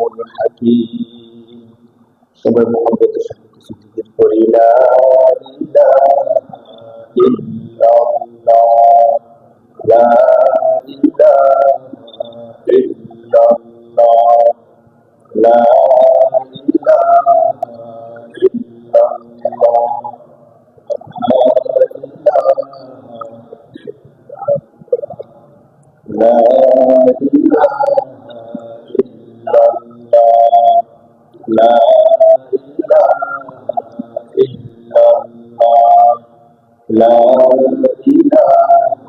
আলিমুল হাকিম। সবাই মুহাব্বতের সাথে কিছু জিকির করি, লা ইলাহা ইল্লাল্লাহ, লা ইলাহা ইল্লাল্লাহ, লা ইলাহা ইল্লাল্লাহ, লা ইলাহা ইল্লাল্লাহ, লা ইলাহা ইল্লাল্লাহ, লা ইলাহা ইল্লাল্লাহ, লা ইলাহা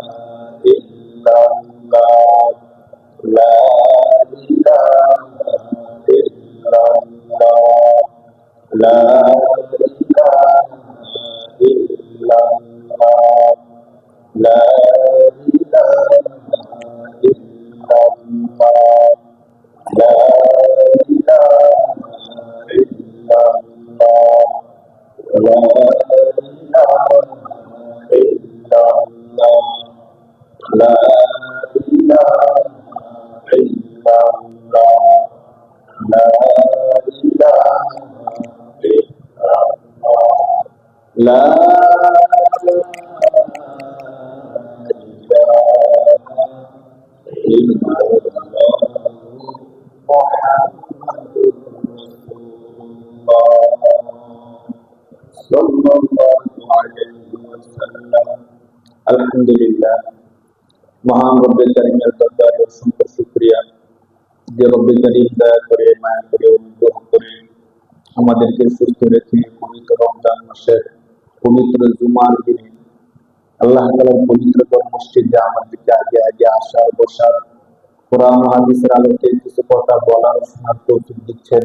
ইল্লাল্লাহ, লা ইলাহা ইল্লাল্লাহ, লা ইলাহা ইল্লাল্লাহ, লা ইলাহা ইল্লাল্লাহ, লা ইলাহা ইল্লাল্লাহ, লা ইলাহা ইল্লাল্লাহ, লা ইলাহা ইল্লাল্লাহ, লা ইলাহা ইল্লাল্লাহ, মুহাম্মাদুর রাসূলুল্লাহ সাল্লাল্লাহু আলাইহি ওয়াসাল্লাম। আলহামদুলিল্লাহ, মহান রব্বুল কারীমের দরবারে অসংখ্য শুকরিয়া যে রব্বুল কারীম দয়া করে, মায়া করে, অনুগ্রহ করে আমাদেরকে সুস্থ রেখে পবিত্র রমজান মাসের পবিত্র জুমার দিনে আল্লাহ তাআলার পবিত্র মসজিদে আমাদেরকে আগে আগে আসার, বসার, কোরআন হাদিসের আলোকে কিছু কথা বলার, শোনার তৌফিক দিচ্ছেন।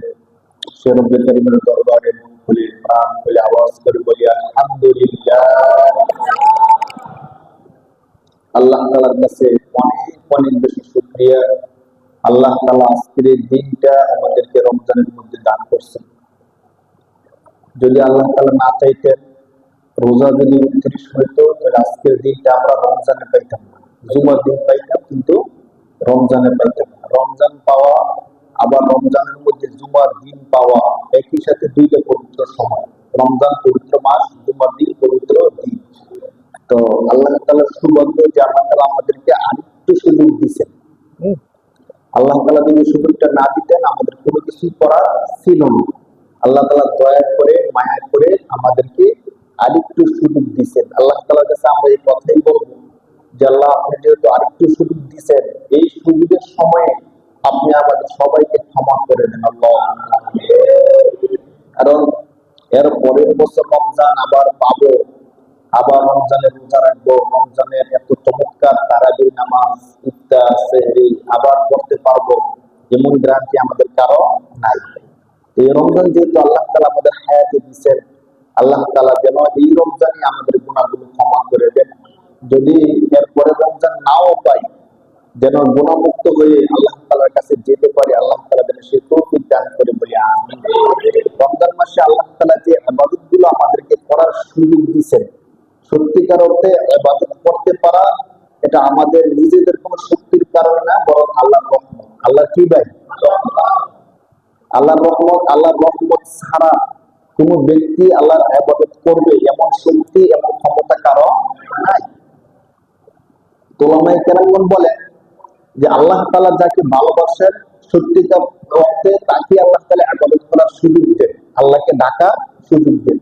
সে রব্বুল কারীমের দরবারে মন খুলে, প্রাণ খুলে আওয়াজ করে বলি আলহামদুলিল্লাহ। আল্লাহ তাআলার কাছে অনেক অনেক বেশি শুকরিয়া, আল্লাহ তাআলা আজকের এই দিনটা আমাদেরকে রমজানের মধ্যে দান করছেন। যদি আল্লাহ তাআলা না চাইতেন, রোজা যদি 29 হইতো, তাহলে আজকের দিনটা আমরা রমজানে পাইতাম না। জুমার দিন পাইতাম, কিন্তু রমজানে পাইতাম না। রমজান পাওয়া আবার রমজানের মধ্যে জুমার দিন পাওয়া একই সাথে দুইটা পবিত্র সময়। রমজান পবিত্র মাস, জুমার দিন পবিত্র দিন। তো আল্লাহ তাআলার সুবন্ধ যে আল্লাহ তাআলা আমাদেরকে আরেকটু সুযোগ দিচ্ছেন। আল্লাহ তাআলা যদি সুযোগটা না দিতেন, আমাদের কোনো কিছুই করার ছিল না। আল্লাহ তাআলা দয়া করে, মায়া করে আমাদেরকে আরেকটু সুযোগ দিচ্ছেন। আল্লাহ তাআলার কাছে আমরা এই কথাই বলবো যে আল্লাহ, আপনি যেহেতু আরেকটু সুযোগ দিচ্ছেন, এই সুযোগের সময়ে আপনি আমাদের সবাইকে ক্ষমা করে দেন আল্লাহ। কারণ এর পরের বছর রমজান আবার পাবো, আবার রমজানের রোজা রাখবো, রমজানের এত চমৎকার তারাবির নামাজ, ইফতার, সেহরি আবার করতে পারবো, এমন গ্যারান্টি আমাদের কারো নাই। এই রমজান যেহেতু আল্লাহ তাআলা আমাদের হায়াতে দিচ্ছেন, আল্লাহ তাআলা যেন এই রমজানে আমাদের গুনাহগুলো ক্ষমা করে দেন। যদি এরপরে রমজান নাও পাই, যেন গুনাহমুক্ত হয়ে আল্লাহ তাআলার কাছে যেতে পারি। আল্লাহ তাআলা যেন সে তৌফিক দান করে বলি আমিন। রমজান মাসে আল্লাহ তাআলা যে ইবাদতগুলো আমাদেরকে করার সুযোগ দিয়েছেন, সত্যিকার অর্থে ইবাদত করতে পারা, এটা আমাদের নিজেদের কোনো শক্তির কারণে না, বরং আল্লাহর রহমত। আল্লাহ কি ভাই? আল্লাহর রহমত। আল্লাহর রহমত ছাড়া কোন ব্যক্তি আল্লাহর ইবাদত করবে এমন শক্তি, এমন ক্ষমতা কারো নাই। উলামায়ে কেরামগণ বলেন যে আল্লাহ তাআলা যাকে ভালোবাসেন, সত্যিকার অর্থে তাকে আল্লাহ তাআলা ইবাদত করার সুযোগ দেন, আল্লাহকে ডাকার সুযোগ দেন।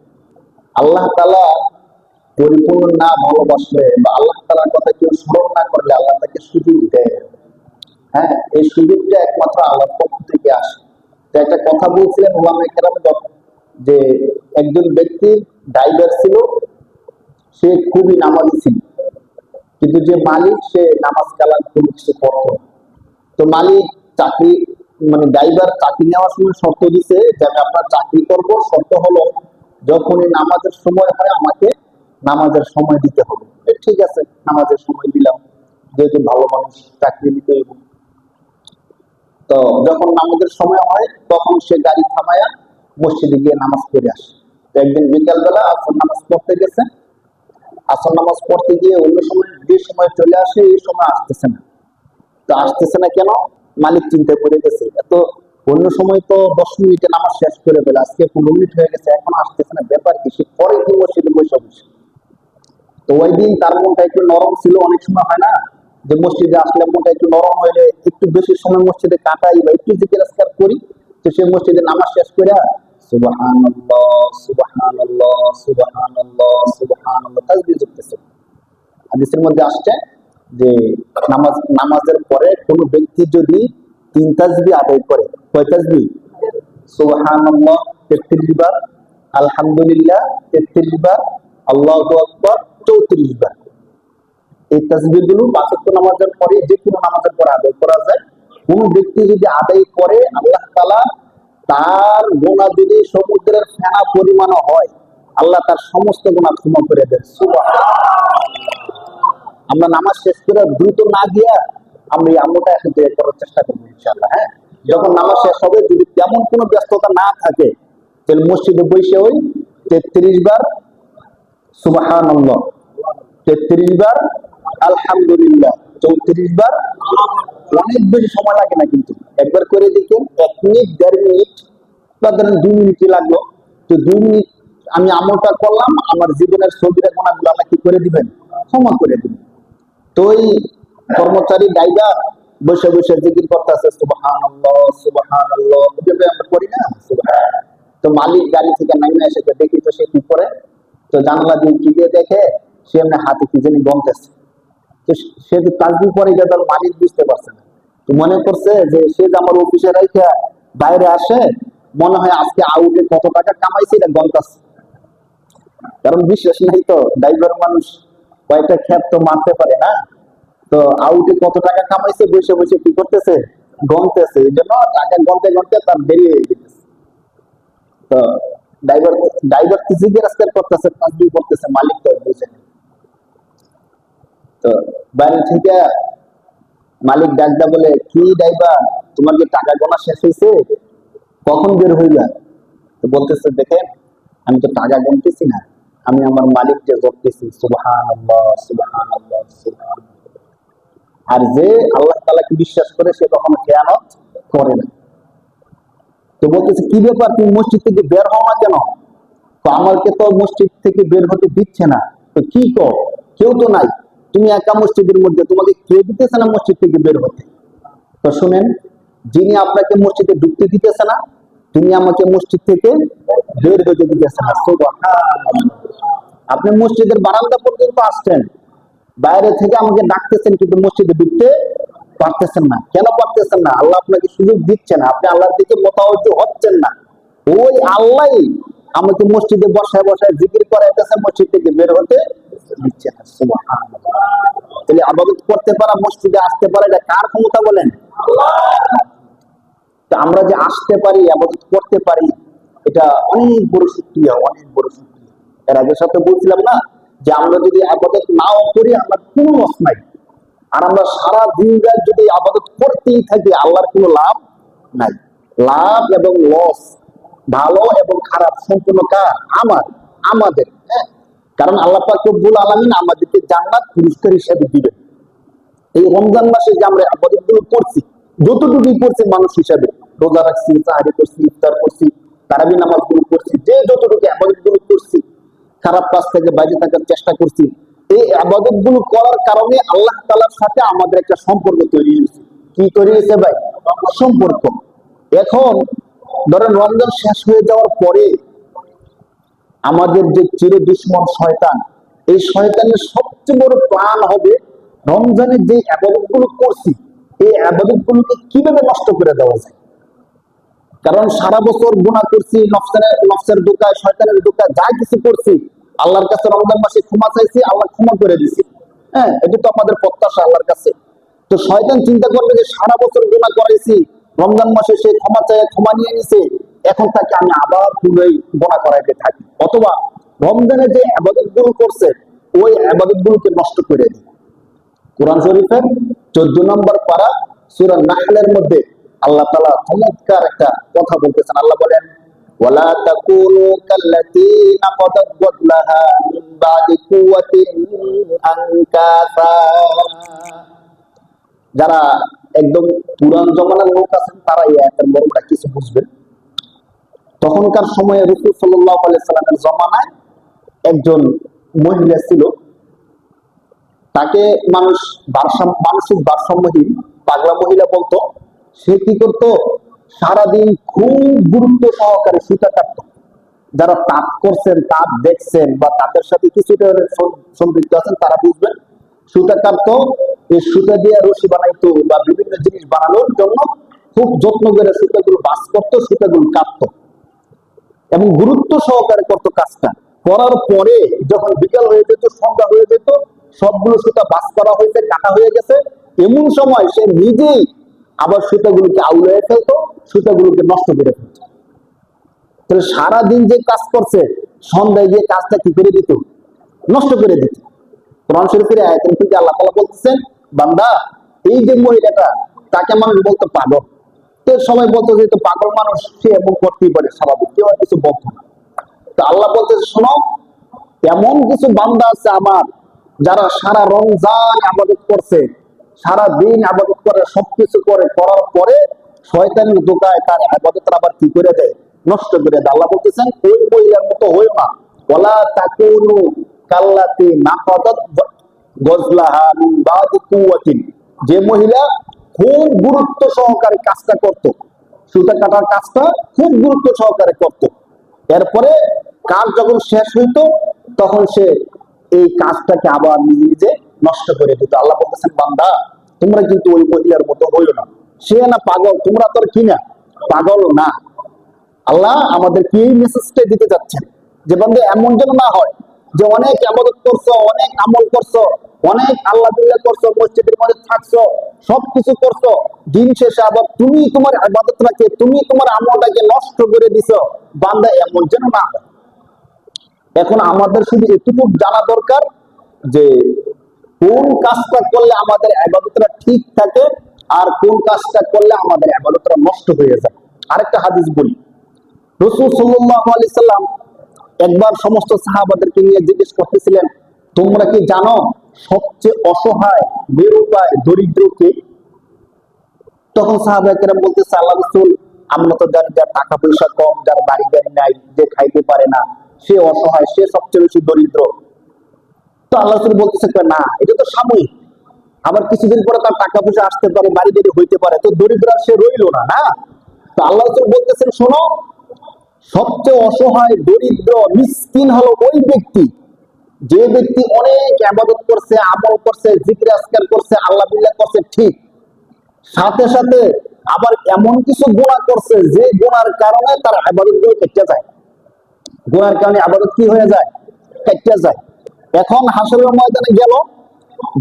আল্লাহ তাআলা পরিপূর্ণ না ভালোবাসলে বা আল্লাহ তাআলার কথা কেউ স্মরণ না করলে আল্লাহ তাকে সুযোগ দেয়। হ্যাঁ, এই সুযোগটা একমাত্র আল্লাহর পক্ষ থেকে আসে। তো একটা কথা বলছিলেন উলামায়ে কেরামগণ যে একজন ব্যক্তি ড্রাইভার ছিল, সে খুবই নামাজি ছিল, কিন্তু যে মালিক সে নামাজ কালাম কোনো কিছু করতো। তো মালিক চাকরি ড্রাইভার চাকরি নেওয়ার সময় শর্ত দিছে যে আমি আপনার চাকরি করব, শর্ত হলো যখনই নামাজের সময় হয় আমাকে নামাজের সময় দিতে হবে। ঠিক আছে, নামাজের সময় দিলাম, যেহেতু ভালো মানুষ চাকরি নিতে হইব। তো যখন নামাজের সময় হয় তখন সে গাড়ি থামায়া মসজিদে গিয়ে নামাজ পড়ে আসে। তো একদিন বিকালবেলা আসর নামাজ পড়তে গেছে, আসর নামাজ পড়তে গিয়ে অন্য সময় যে সময় চলে আসে এই সময় আসতেছে না। তো আসতেছে না কেন? মালিক চিন্তায় পড়ে গেছে, এত অন্য সময় তো 10 মিনিটে নামাজ শেষ করে ফেলে, আজকে 15 মিনিট হয়ে গেছে এখন আসতেছে না, ব্যাপার কি? সে পরে কি মসজিদে বসে বসে। তো ওই দিন তার মনটা একটু নরম ছিল, অনেক সময় হয় না যে মসজিদে আসলে মনটা একটু নরম হইলে একটু বেশি সময় মসজিদে কাটাই বা একটু জিকির আজকার করি। তো সে মসজিদে নামাজ শেষ করে সুবহানাল্লাহ সুবহানাল্লাহ সুবহানাল্লাহ সুবহানাল্লাহ তাসবিহ করতেছে। হাদিসের মধ্যে আসছে যে নামাজের পরে কোনো ব্যক্তি যদি 3 তাসবিহ আদায় করে, কয় তাসবিহ? সুবহানাল্লাহ 33 বার, আলহামদুলিল্লাহ 33 বার, আল্লাহু আকবার 34 বার। এই তাসবিহ গুলো 5 ওয়াক্ত নামাজের পরে যে কোনো নামাজের পরে আদায় করা যায়। কোন ব্যক্তি যদি আদায় করে, আল্লাহ তাআলা তার গুনাহ যদি সমুদ্রের ফেনা পরিমাণ হয়, আল্লাহ তার সমস্ত গুনাহ ক্ষমা করে দেন। সুবহানাল্লাহ। আমরা নামাজ শেষ করে দ্রুত না গিয়া আমরা এই আমলটা এখন তৈরি করার চেষ্টা করবো ইনশাআল্লাহ। হ্যাঁ, যখন নামাজ শেষ হবে যদি তেমন কোনো ব্যস্ততা না থাকে, তাহলে মসজিদে বসে ওই 33 বার সুবহানাল্লাহ, 33 বার আলহামদুলিল্লাহ, 34 বার। অনেক বেশি সময় লাগে না কিন্তু, একবার করে দেখেন 1 মিনিট 1.5 মিনিট বা ধরেন 2 মিনিটই লাগলো। তো 2 মিনিট আমি আমলটা করলাম, আমার জীবনের সগীরা গুনাহগুলো আল্লাহ কি করে দিবেন? ক্ষমা করে দিবেন। তো ওই কর্মচারী ড্রাইভার বসে বসে জিকির করতেছে সুবহানাল্লাহ সুবহানাল্লাহ, এভাবে আমরা করি না সুবহান। তো মালিক গাড়ি থেকে নামিয়ে এসে তো দেখি তো সে কি করে, তো জানলা দিয়ে কি দিয়ে দেখে, সে এমনি হাতে কি জানি গমতেছে। তো সে তো তাসবিহ পরে গিয়ে তার মালিক বুঝতে পারছে না। তো মনে করছে যে সে যে আমার অফিসে রাইখা বাইরে আসে, মনে হয় আজকে আউটে কত টাকা কামাইছে এটা গন্তাছে। কারণ বিশ্বাস নাই তো, ড্রাইভার মানুষ কয়েকটা ক্ষেত তো মারতে পারে না। তো আউটে কত টাকা কামাইছে বসে বসে কি করতেছে? গনতেছে। এই জন্য টাকা গনতে গনতে তার দেরি হয়ে যেতেছে। তো ড্রাইভার ড্রাইভার তো জিজ্ঞেস আজকাল করতেছে, তাসবিহ করতেছে, মালিক তো বুঝে না। তো বাইরে থেকে মালিক ডাকদা বলে, কি ড্রাইভার, তোমার কি টাকা গোনা শেষ হয়েছে? কখন বের হইলা? তো বলতেছে, দেখেন আমি তো টাকা গুনতেছি না, আমি আমার মালিককে জপতেছি সুবহানাল্লাহ সুবহানাল্লাহ সুবহানাল্লাহ। আর যে আল্লাহ তাআলাকে বিশ্বাস করে সে কখনো খেয়ানত করে না। তো বলতেছে, কি ব্যাপার, তুমি মসজিদ থেকে বের হও না কেন? তো আমাকে তো মসজিদ থেকে বের হতে দিচ্ছে না। তো কি কর, কেউ তো নাই, তুমি একা মসজিদের মধ্যে, তোমাকে কে দিতেছে না মসজিদ থেকে বের হতে? তো শুনেন, যিনি আপনাকে মসজিদে ঢুকতে দিতেছে না, তিনি আমাকে মসজিদ থেকে বের হতে দিতেছে না। সুবহানাল্লাহ। আপনি মসজিদের বারান্দা পর্যন্ত আসছেন, বাইরে থেকে আমাকে ডাকতেছেন, কিন্তু মসজিদে ঢুকতে পারতেছেন না। কেন পারতেছেন না? আল্লাহ আপনাকে সুযোগ দিচ্ছেন, আপনি আল্লাহর দিকে মোতাওয়াজ্জহ হচ্ছেন না। ওই আল্লাহ আমাকে মসজিদে বসায় বসায় জিকির করাইতেছে, মসজিদ থেকে বের হতে দিচ্ছে না। সুবহানাল্লাহ। তাহলে ইবাদত করতে পারা, মসজিদে আসতে পারা, এটা কার ক্ষমতা বলেন? তো আমরা যে আসতে পারি, ইবাদত করতে পারি, এটা অনেক বড় শুকরিয়া, অনেক বড় শুকরিয়া। এর আগের সাথে বলছিলাম না যে আমরা যদি ইবাদত নাও করি আমরা কোনো লস নাই। আর আমরা সারা দিন রাত যদি ইবাদত করতেই থাকি, আল্লাহর কোনো লাভ নাই। লাভ এবং লস, ভালো এবং খারাপ সম্পূর্ণ কার? আমাদের। হ্যাঁ, কারণ আল্লাহ পাক রব্বুল আলামিন আমাদেরকে জান্নাত পুরস্কার হিসেবে দিবেন। এই রমজান মাসে যে আমরা ইবাদত গুলো করছি, যতটুকুই করছি মানুষ হিসাবে, রোজা রাখছি, সাহারি করছি, ইফতার করছি, তারাবি নামাজ গুলো করছি, যে যতটুকু ইবাদত গুলো করছি, খারাপ কাজ থেকে বাইরে থাকার চেষ্টা করছি, এই ইবাদত গুলো করার কারণে আল্লাহ তাআলার সাথে আমাদের একটা সম্পর্ক তৈরি হয়েছে। কি তৈরি হয়েছে ভাই? সম্পর্ক। এখন ধরেন রমজান শেষ হয়ে যাওয়ার পরে আমাদের যে চির দুশ্মন শয়তান, এই শয়তানের সবচেয়ে বড় প্ল্যান হবে রমজানের যে ইবাদত গুলো করছি, এই ইবাদত গুলোকে কিভাবে নষ্ট করে দেওয়া যায়। কারণ সারা বছর গুনাহ করছি, নফসের ধোঁকায়, শয়তানের ধোঁকায় যা কিছু করছি, আল্লাহর কাছে রমজান মাসে ক্ষমা চাইছি, আল্লাহ ক্ষমা করে দিছি। হ্যাঁ, এটা তো আমাদের প্রত্যাশা আল্লাহর কাছে। তো শয়তান চিন্তা করবে যে সারা বছর গুনাহ করাইছি, রমজান মাসে সে ক্ষমা চায়, ক্ষমা নিয়ে নিছে, এখন তাকে আমি আবার পুনরায় গুনাহ করাইতে থাকি। অথবা রমজানে যে ইবাদত গুলো করছে, ওই ইবাদত গুলোকে নষ্ট করে দিই। কোরআন শরীফের 14 নম্বর পারা সূরা নাহলের মধ্যে আল্লাহ তাআলা চমৎকার একটা কথা বলতেছেন। আল্লাহ বলেন, ওয়ালা তাকুনু কাল্লাতী নাকাদাত গাদলাহা মিন বাদি কুওয়াতিন আনকাসা। যারা একদম পুরান জমানার লোক আছেন, তারা এই আয়াতের মর্মটা কিছু বুঝবেন। তখনকার সময়ে রাসূল সাল্লাল্লাহু আলাইহি সাল্লামের জমানায় একজন মহিলা ছিল, তাকে মানুষ মানসিক ভারসাম্যহীন পাগলা মহিলা বলতো। সে কি করতো, সারাদিন খুব গুরুত্ব সহকারে সুতা কাটতো। যারা তাঁত করছেন, তাঁত দেখছেন বা তাদের সাথে কিছুটা সম্পৃক্ত আছেন তারা বুঝবেন। সুতা কাটতো, এই সুতা দিয়ে রশি বানাইতো বা বিভিন্ন জিনিস বানানোর জন্য খুব যত্ন করে সুতাগুলো বাস করতো, সুতাগুলো কাটতো এবং গুরুত্ব সহকারে করতো কাজটা। করার পরে যখন বিকাল হয়ে যেত, সন্ধ্যা হয়ে যেত, সবগুলো সুতা বাস করা হয়েছে, কাটা হয়ে গেছে, এমন সময় সে নিজেই আবার সুতাগুলোকে আউলিয়ে ফেলতো, সুতাগুলোকে নষ্ট করে ফেলতো। তাহলে সারাদিন যে কাজ করছে, সন্ধ্যায় গিয়ে কাজটা কি করে দিত, নষ্ট করে দিত। কোরআন শরীফের আয়াতের থেকে আল্লাহ তাআলা বলতেছেন, বান্দা এই যে মহিলাটা, তাকে মানুষ বলতো পাগল। তো সবাই বলতো যে তো পাগল মানুষ, সে এমন করতেই পারে, স্বাভাবিক, কেউ আর কিছু বলতো না। তো আল্লাহ বলতেছে, শোনো, এমন কিছু বান্দা আছে আমার, যারা সারা রমজান ইবাদত করছে, সারা দিন ইবাদত করে, সবকিছু করে, করার পরে শয়তানের ধোঁকায় তার ইবাদতটা আবার কি করে দেয়, নষ্ট করে দেয়। আল্লাহ বলতেছেন ওই মহিলার মতো হইও না, ওয়ালা তাকুনু কাল্লাতি নাকাদাত গজলাহা মিন বাদি কুওয়াতিন। যে মহিলা খুব গুরুত্ব সহকারে কাজটা করত, সুতা কাটার কাজটা খুব গুরুত্ব সহকারে করত, এরপরে কাজ যখন শেষ হইতো তখন সে এই কাজটাকে আবার নিজে নিজে নষ্ট করে দিত। আল্লাহ বলতেছেন, বান্দা তোমরা কিন্তু ওই মহিলার মতো হইও না। সে না পাগল, তোমরা তো কি না, পাগল না। আল্লাহ আমাদের কি এই মেসেজটা দিতে যাচ্ছেন যে বান্দা এমন যেন না হয় যে অনেক ইবাদত করছো, অনেক আমল করছো, অনেক আল্লাহ বিল্লাহ করছো, মসজিদের মধ্যে থাকছো, সবকিছু করছো, দিন শেষে আবার তুমি তোমার ইবাদতটাকে, তুমি তোমার আমলটাকে নষ্ট করে দিছো। বান্দা এমন যেন না হয়। এখন আমাদের শুধু এটুকু জানা দরকার যে কোন কাজটা করলে আমাদের ইবাদতটা ঠিক থাকে আর কোন কাজটা করলে আমাদের ইবাদতটা নষ্ট হয়ে যায়। আরেকটা হাদিস বলি, রাসূল সাল্লাল্লাহু আলাইহি সাল্লাম একবার সমস্ত সাহাবাদেরকে নিয়ে জিজ্ঞেস করতেছিলেন, তোমরা কি জানো সবচেয়ে অসহায়, বেরুপায়, দরিদ্র কে? তখন সাহাবায়ে কেরাম বলতেছে, আল্লাহ রাসূল, আমরা তো জানি যার টাকা পয়সা কম, যার বাড়ি গাড়ি নাই, যে খাইতে পারে না, সে অসহায়, সে সবচেয়ে বেশি দরিদ্র। তো আল্লাহ রাসূল বলতেছে, না, এটা তো সাময়িক, আবার কিছুদিন পরে তার টাকা পয়সা আসতে পারে, বাড়ি গাড়ি হইতে পারে, তো দরিদ্র আর সে রইলো না, না। তো আল্লাহ রাসূল বলতেছেন, শোনো, সবচেয়ে অসহায়, দরিদ্র, মিসকিন হলো ওই ব্যক্তি, যে ব্যক্তি অনেক ইবাদত করছে, আমল করছে, জিকির আজকার করছে, আল্লাহ বিল্লাহ করছে, ঠিক, সাথে সাথে আবার এমন কিছু গুনাহ করছে যে গুনার কারণে তার ইবাদতগুলো কেটে যায়। গুনার কারণে ইবাদত কি হয়ে যায়, কেটে যায়। এখন হাসরের ময়দানে গেল,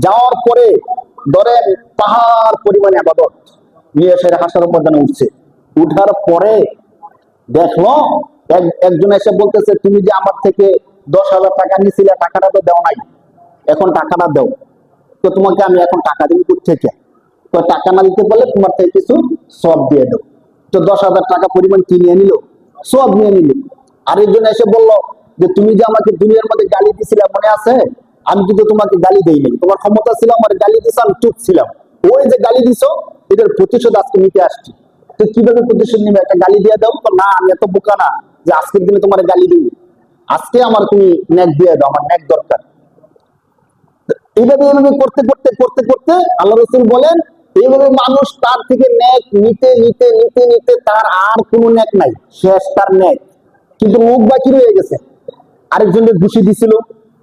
যাওয়ার পরে ধরেন পাহাড় পরিমাণ ইবাদত নিয়ে এসে হাসরের ময়দানে উঠছে। উঠার পরে দেখলো একজন এসে বলতেছে, তুমি যে আমার থেকে 10,000 টাকা নিছিলে, টাকাটা তো দেও নাই, এখন টাকাটা দাও। তো তোমাকে আমি এখন টাকা দিব কোত্থেকে? তো টাকা না দিতে পারলে তোমার থেকে কিছু সওয়াব দিয়ে দাও। তো 10,000 টাকা পরিমাণ কি নিয়ে নিল, সওয়াব নিয়ে নিল। আরেকজন এসে বলল যে তুমি যে আমাকে দুনিয়ার মধ্যে গালি দিছিলে, মনে আছে? আমি কিন্তু তোমাকে গালি দেইনি, তোমার ক্ষমতা ছিল, আমার গালি দিছো, আমি চুপ ছিলাম। ওই যে গালি দিছো, এটার প্রতিশোধ আজকে নিতে আসছি। তো কিভাবে প্রতিশোধ নিবে? একটা গালি দিয়ে দাও। তো না, আমি এত বোকা না যে আজকের দিনে তোমার গালি দিই, আজকে আমার তুমি নেক দিয়ে দাও, আমার নেক দরকার। এইভাবে এইভাবে করতে করতে করতে করতে আল্লাহ রাসূল বলেন, এইভাবে মানুষ তার থেকে নেক নিতে নিতে নিতে নিতে তার আর কোনো নেক নাই, শেষ তার নেক। কিন্তু লোক বাকি রয়ে গেছে, আরেকজনের ঘুষি দিছিল,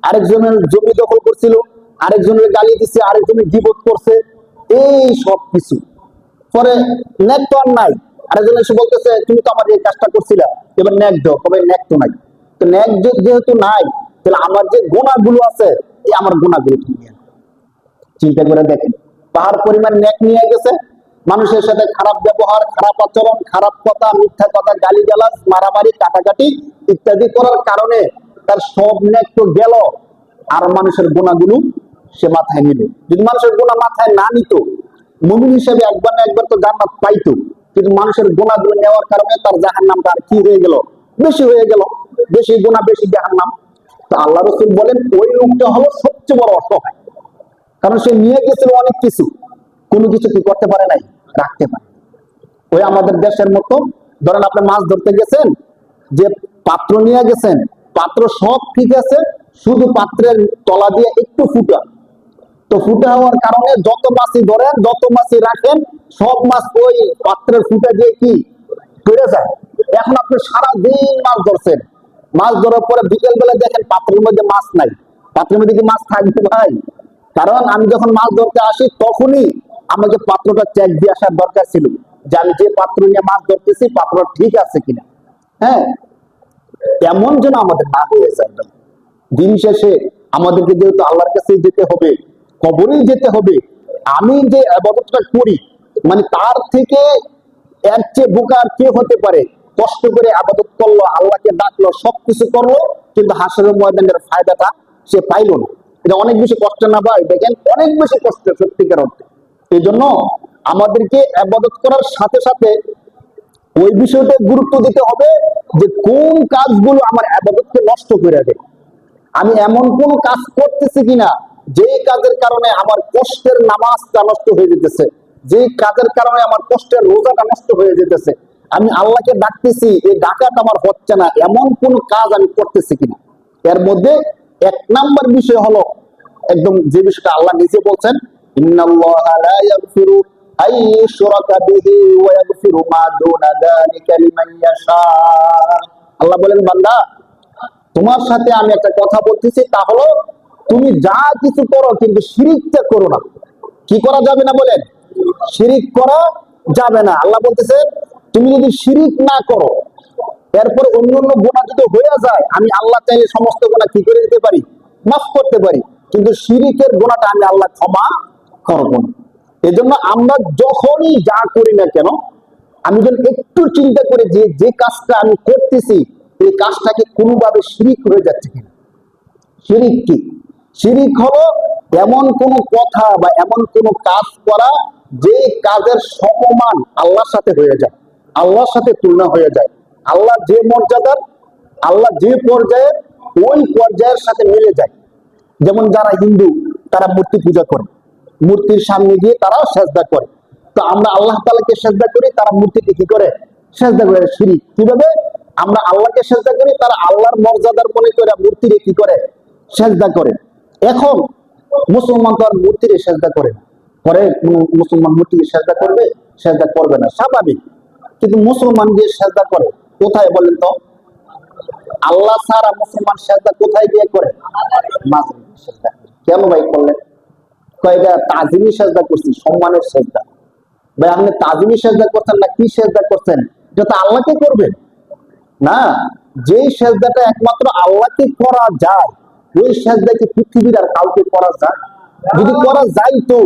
আরেকজনের জমি দখল করছিল, আরেকজনের গালি দিচ্ছে, আরেকজনের গীবত করছে, এই সব কিছু। পরে নেক তো আর নাই। আরেকজন এসে বলতেছে, তুমি তো আমার এই কাজটা করছিলা, এবার নেক দাও। তবে নেক তো নাই। তো নেক যেহেতু নাই, তাহলে আমার যে গুনাহগুলো আছে, এই আমার গুনাহগুলো তুমি নিয়ে নাও। চিন্তা করে দেখেন, পাহাড় পরিমাণ নেক নিয়ে গেছে, মানুষের সাথে খারাপ ব্যবহার, খারাপ আচরণ, খারাপ কথা, মিথ্যা কথা, গালিগালাজ, মারামারি, কাটাকাটি ইত্যাদি করার কারণে তার সব নেক তো গেল, আর মানুষের গুনাহগুলো সে মাথায় নিল। যদি মানুষের গুনাহ মাথায় না নিত, মুমিন হিসেবে একবার না একবার তো জান্নাত পাইতো। কিন্তু মানুষের গুনাহগুলো নেওয়ার কারণে তার জাহান্নামটা আর কি হয়ে গেল, বেশি হয়ে গেল। বেশি গুনাহ বেশি জাহান্নাম। তো আল্লাহ রাসূল বলেন, ওই লোকটা হলো সবচেয়ে বড় অসহায়, কারণ সে নিয়ে গেছিল অনেক কিছু, কোনো কিছু কি করতে পারে নাই, রাখতে পারে। ওই আমাদের দেশের মতো ধরেন আপনি মাছ ধরতে গেছেন, যে পাত্র নিয়ে গেছেন, পাত্র সব ঠিক আছে, শুধু পাত্রের তলা দিয়ে একটু ফুটা, তো ফুটা হওয়ার কারণে যত মাছই ধরেন, যত মাছই রাখেন, সব মাছ ওই পাত্রের ফুটা দিয়ে কি পড়ে যায়। এখন আপনি সারাদিন মাছ ধরছেন, মাছ ধরার পরে বিকেল বেলা দেখেন পাত্রের মধ্যে মাছ নাই, পাত্রের মধ্যে কি মাছ থাকবে ভাই? কারণ আমি যখন মাছ ধরতে আসি তখনই আমাকে পাত্রটা চেক দিয়ে আসার দরকার ছিল, যে আমি যে পাত্র নিয়ে মাছ ধরতেছি পাত্র ঠিক আছে কিনা। হ্যাঁ, এমন যেন আমাদের না হয়ে যায়। দিন শেষে আমাদেরকে যেহেতু আল্লাহর কাছে যেতে হবে, কবরেই যেতে হবে, আমি যে ইবাদতটা করি, মানে তার থেকে এর চেয়ে বোকা আর কে হতে পারে? কষ্ট করে ইবাদত করলো, আল্লাহকে ডাকলো, সবকিছু করলো, কিন্তু হাসরের ময়দানের ফায়দাটা সে পাইলো না। এটা অনেক বেশি কষ্ট না ভাই? দেখেন অনেক বেশি কষ্ট সত্যিকার অর্থে। এই জন্য আমাদেরকে ইবাদত করার সাথে সাথে ওই বিষয়টা গুরুত্ব দিতে হবে যে কোন কাজগুলো আমার ইবাদতকে নষ্ট করে দেয়। আমি এমন কোন কাজ করতেছি কিনা যে কাজের কারণে আমার কষ্টের নামাজটা নষ্ট হয়ে যেতেছে, যে কাজের কারণে আমার কষ্টের রোজাটা নষ্ট হয়ে যেতেছে, আমি আল্লাহকে ডাকতেছি, এই ডাকাটা আমার হচ্ছে না, এমন কোন কাজ আমি করতেছি কিনা। এর মধ্যে এক নাম্বার বিষয় হলো একদম যে বিষয়টা আল্লাহ নিজে বলছেন, ইন্নাল্লাহা লা ইয়াগফিরু আন ইউশরাকা বিহি ওয়া ইয়াগফিরু মা দুনা যালিকা লিমান ইয়াশা। আল্লাহ বলেন, বান্দা তোমার সাথে আমি একটা কথা বলতেছি, তা হলো তুমি যা কিছু করো কিন্তু শিরিকটা করো না। কি করা যাবে না বলেন? শিরিক করা যাবে না। আল্লাহ বলতেছেন তুমি যদি শিরিক না করো, এরপর অন্য অন্য গুনাহ যদি হয়ে যায়, আমি আল্লাহ চাইলে সমস্ত গুনাহ কি করে দিতে পারি? মাফ করতে পারি, কিন্তু শিরিকের গুনাহটা আমি আল্লাহ ক্ষমা করব না। এজন্য আমরা যখনই যা করি না কেন, আমি যদি একটু চিন্তা করি যে যে কাজটা আমি করতেছি এই কাজটাকে কোনোভাবে শিরিক হয়ে যাচ্ছে কিনা। শিরিক কি? শিরিক হলো এমন কোন কথা বা এমন কোন কাজ করা যে কাজের সমমান আল্লাহর সাথে হয়ে যায়, আল্লাহর সাথে তুলনা হয়ে যায়। আল্লাহ যে মর্যাদার, আল্লাহ যে পর্যায়ে, ওই পর্যায়ের সাথে মিলে যায়। যেমন যারা হিন্দু তারা মূর্তি পূজা করে, মূর্তির সামনে গিয়ে তারা সেজদা করে। তো আমরা আল্লাহ তাআলাকে সেজদা করি, তারা মূর্তিকে কি করে? সেজদা করে। শিরিক কিভাবে? আমরা আল্লাহকে সেজদা করি, তারা আল্লাহর মর্যাদার মনে করে মূর্তিকে কি করে? সেজদা করে। এখন মুসলমান তো আর মূর্তিকে সেজদা করে না, করে মুসলমান মূর্তিকে সেজদা করবে? সেজদা করবে না, স্বাভাবিক। কিন্তু মুসলমান গিয়ে সেজদা করে কোথায় বলেন তো? আল্লাহ ছাড়া মুসলমান সেজদা কোথায় গিয়ে করে? মাজারে সেজদা করে। কেন ভাই করলেন? কয়টা তাজিমি সেজদা করছি, সম্মানের সেজদা। ভাই আপনি তাজিমি সেজদা করছেন না কি সেজদা করছেন? এটা তো আল্লাহকে করবেন না। যে সেজদাটা একমাত্র আল্লাহকে করা যায়, ওই সেজদা কি পৃথিবীর আর কাউকে করা যায়? যদি করা যায় তো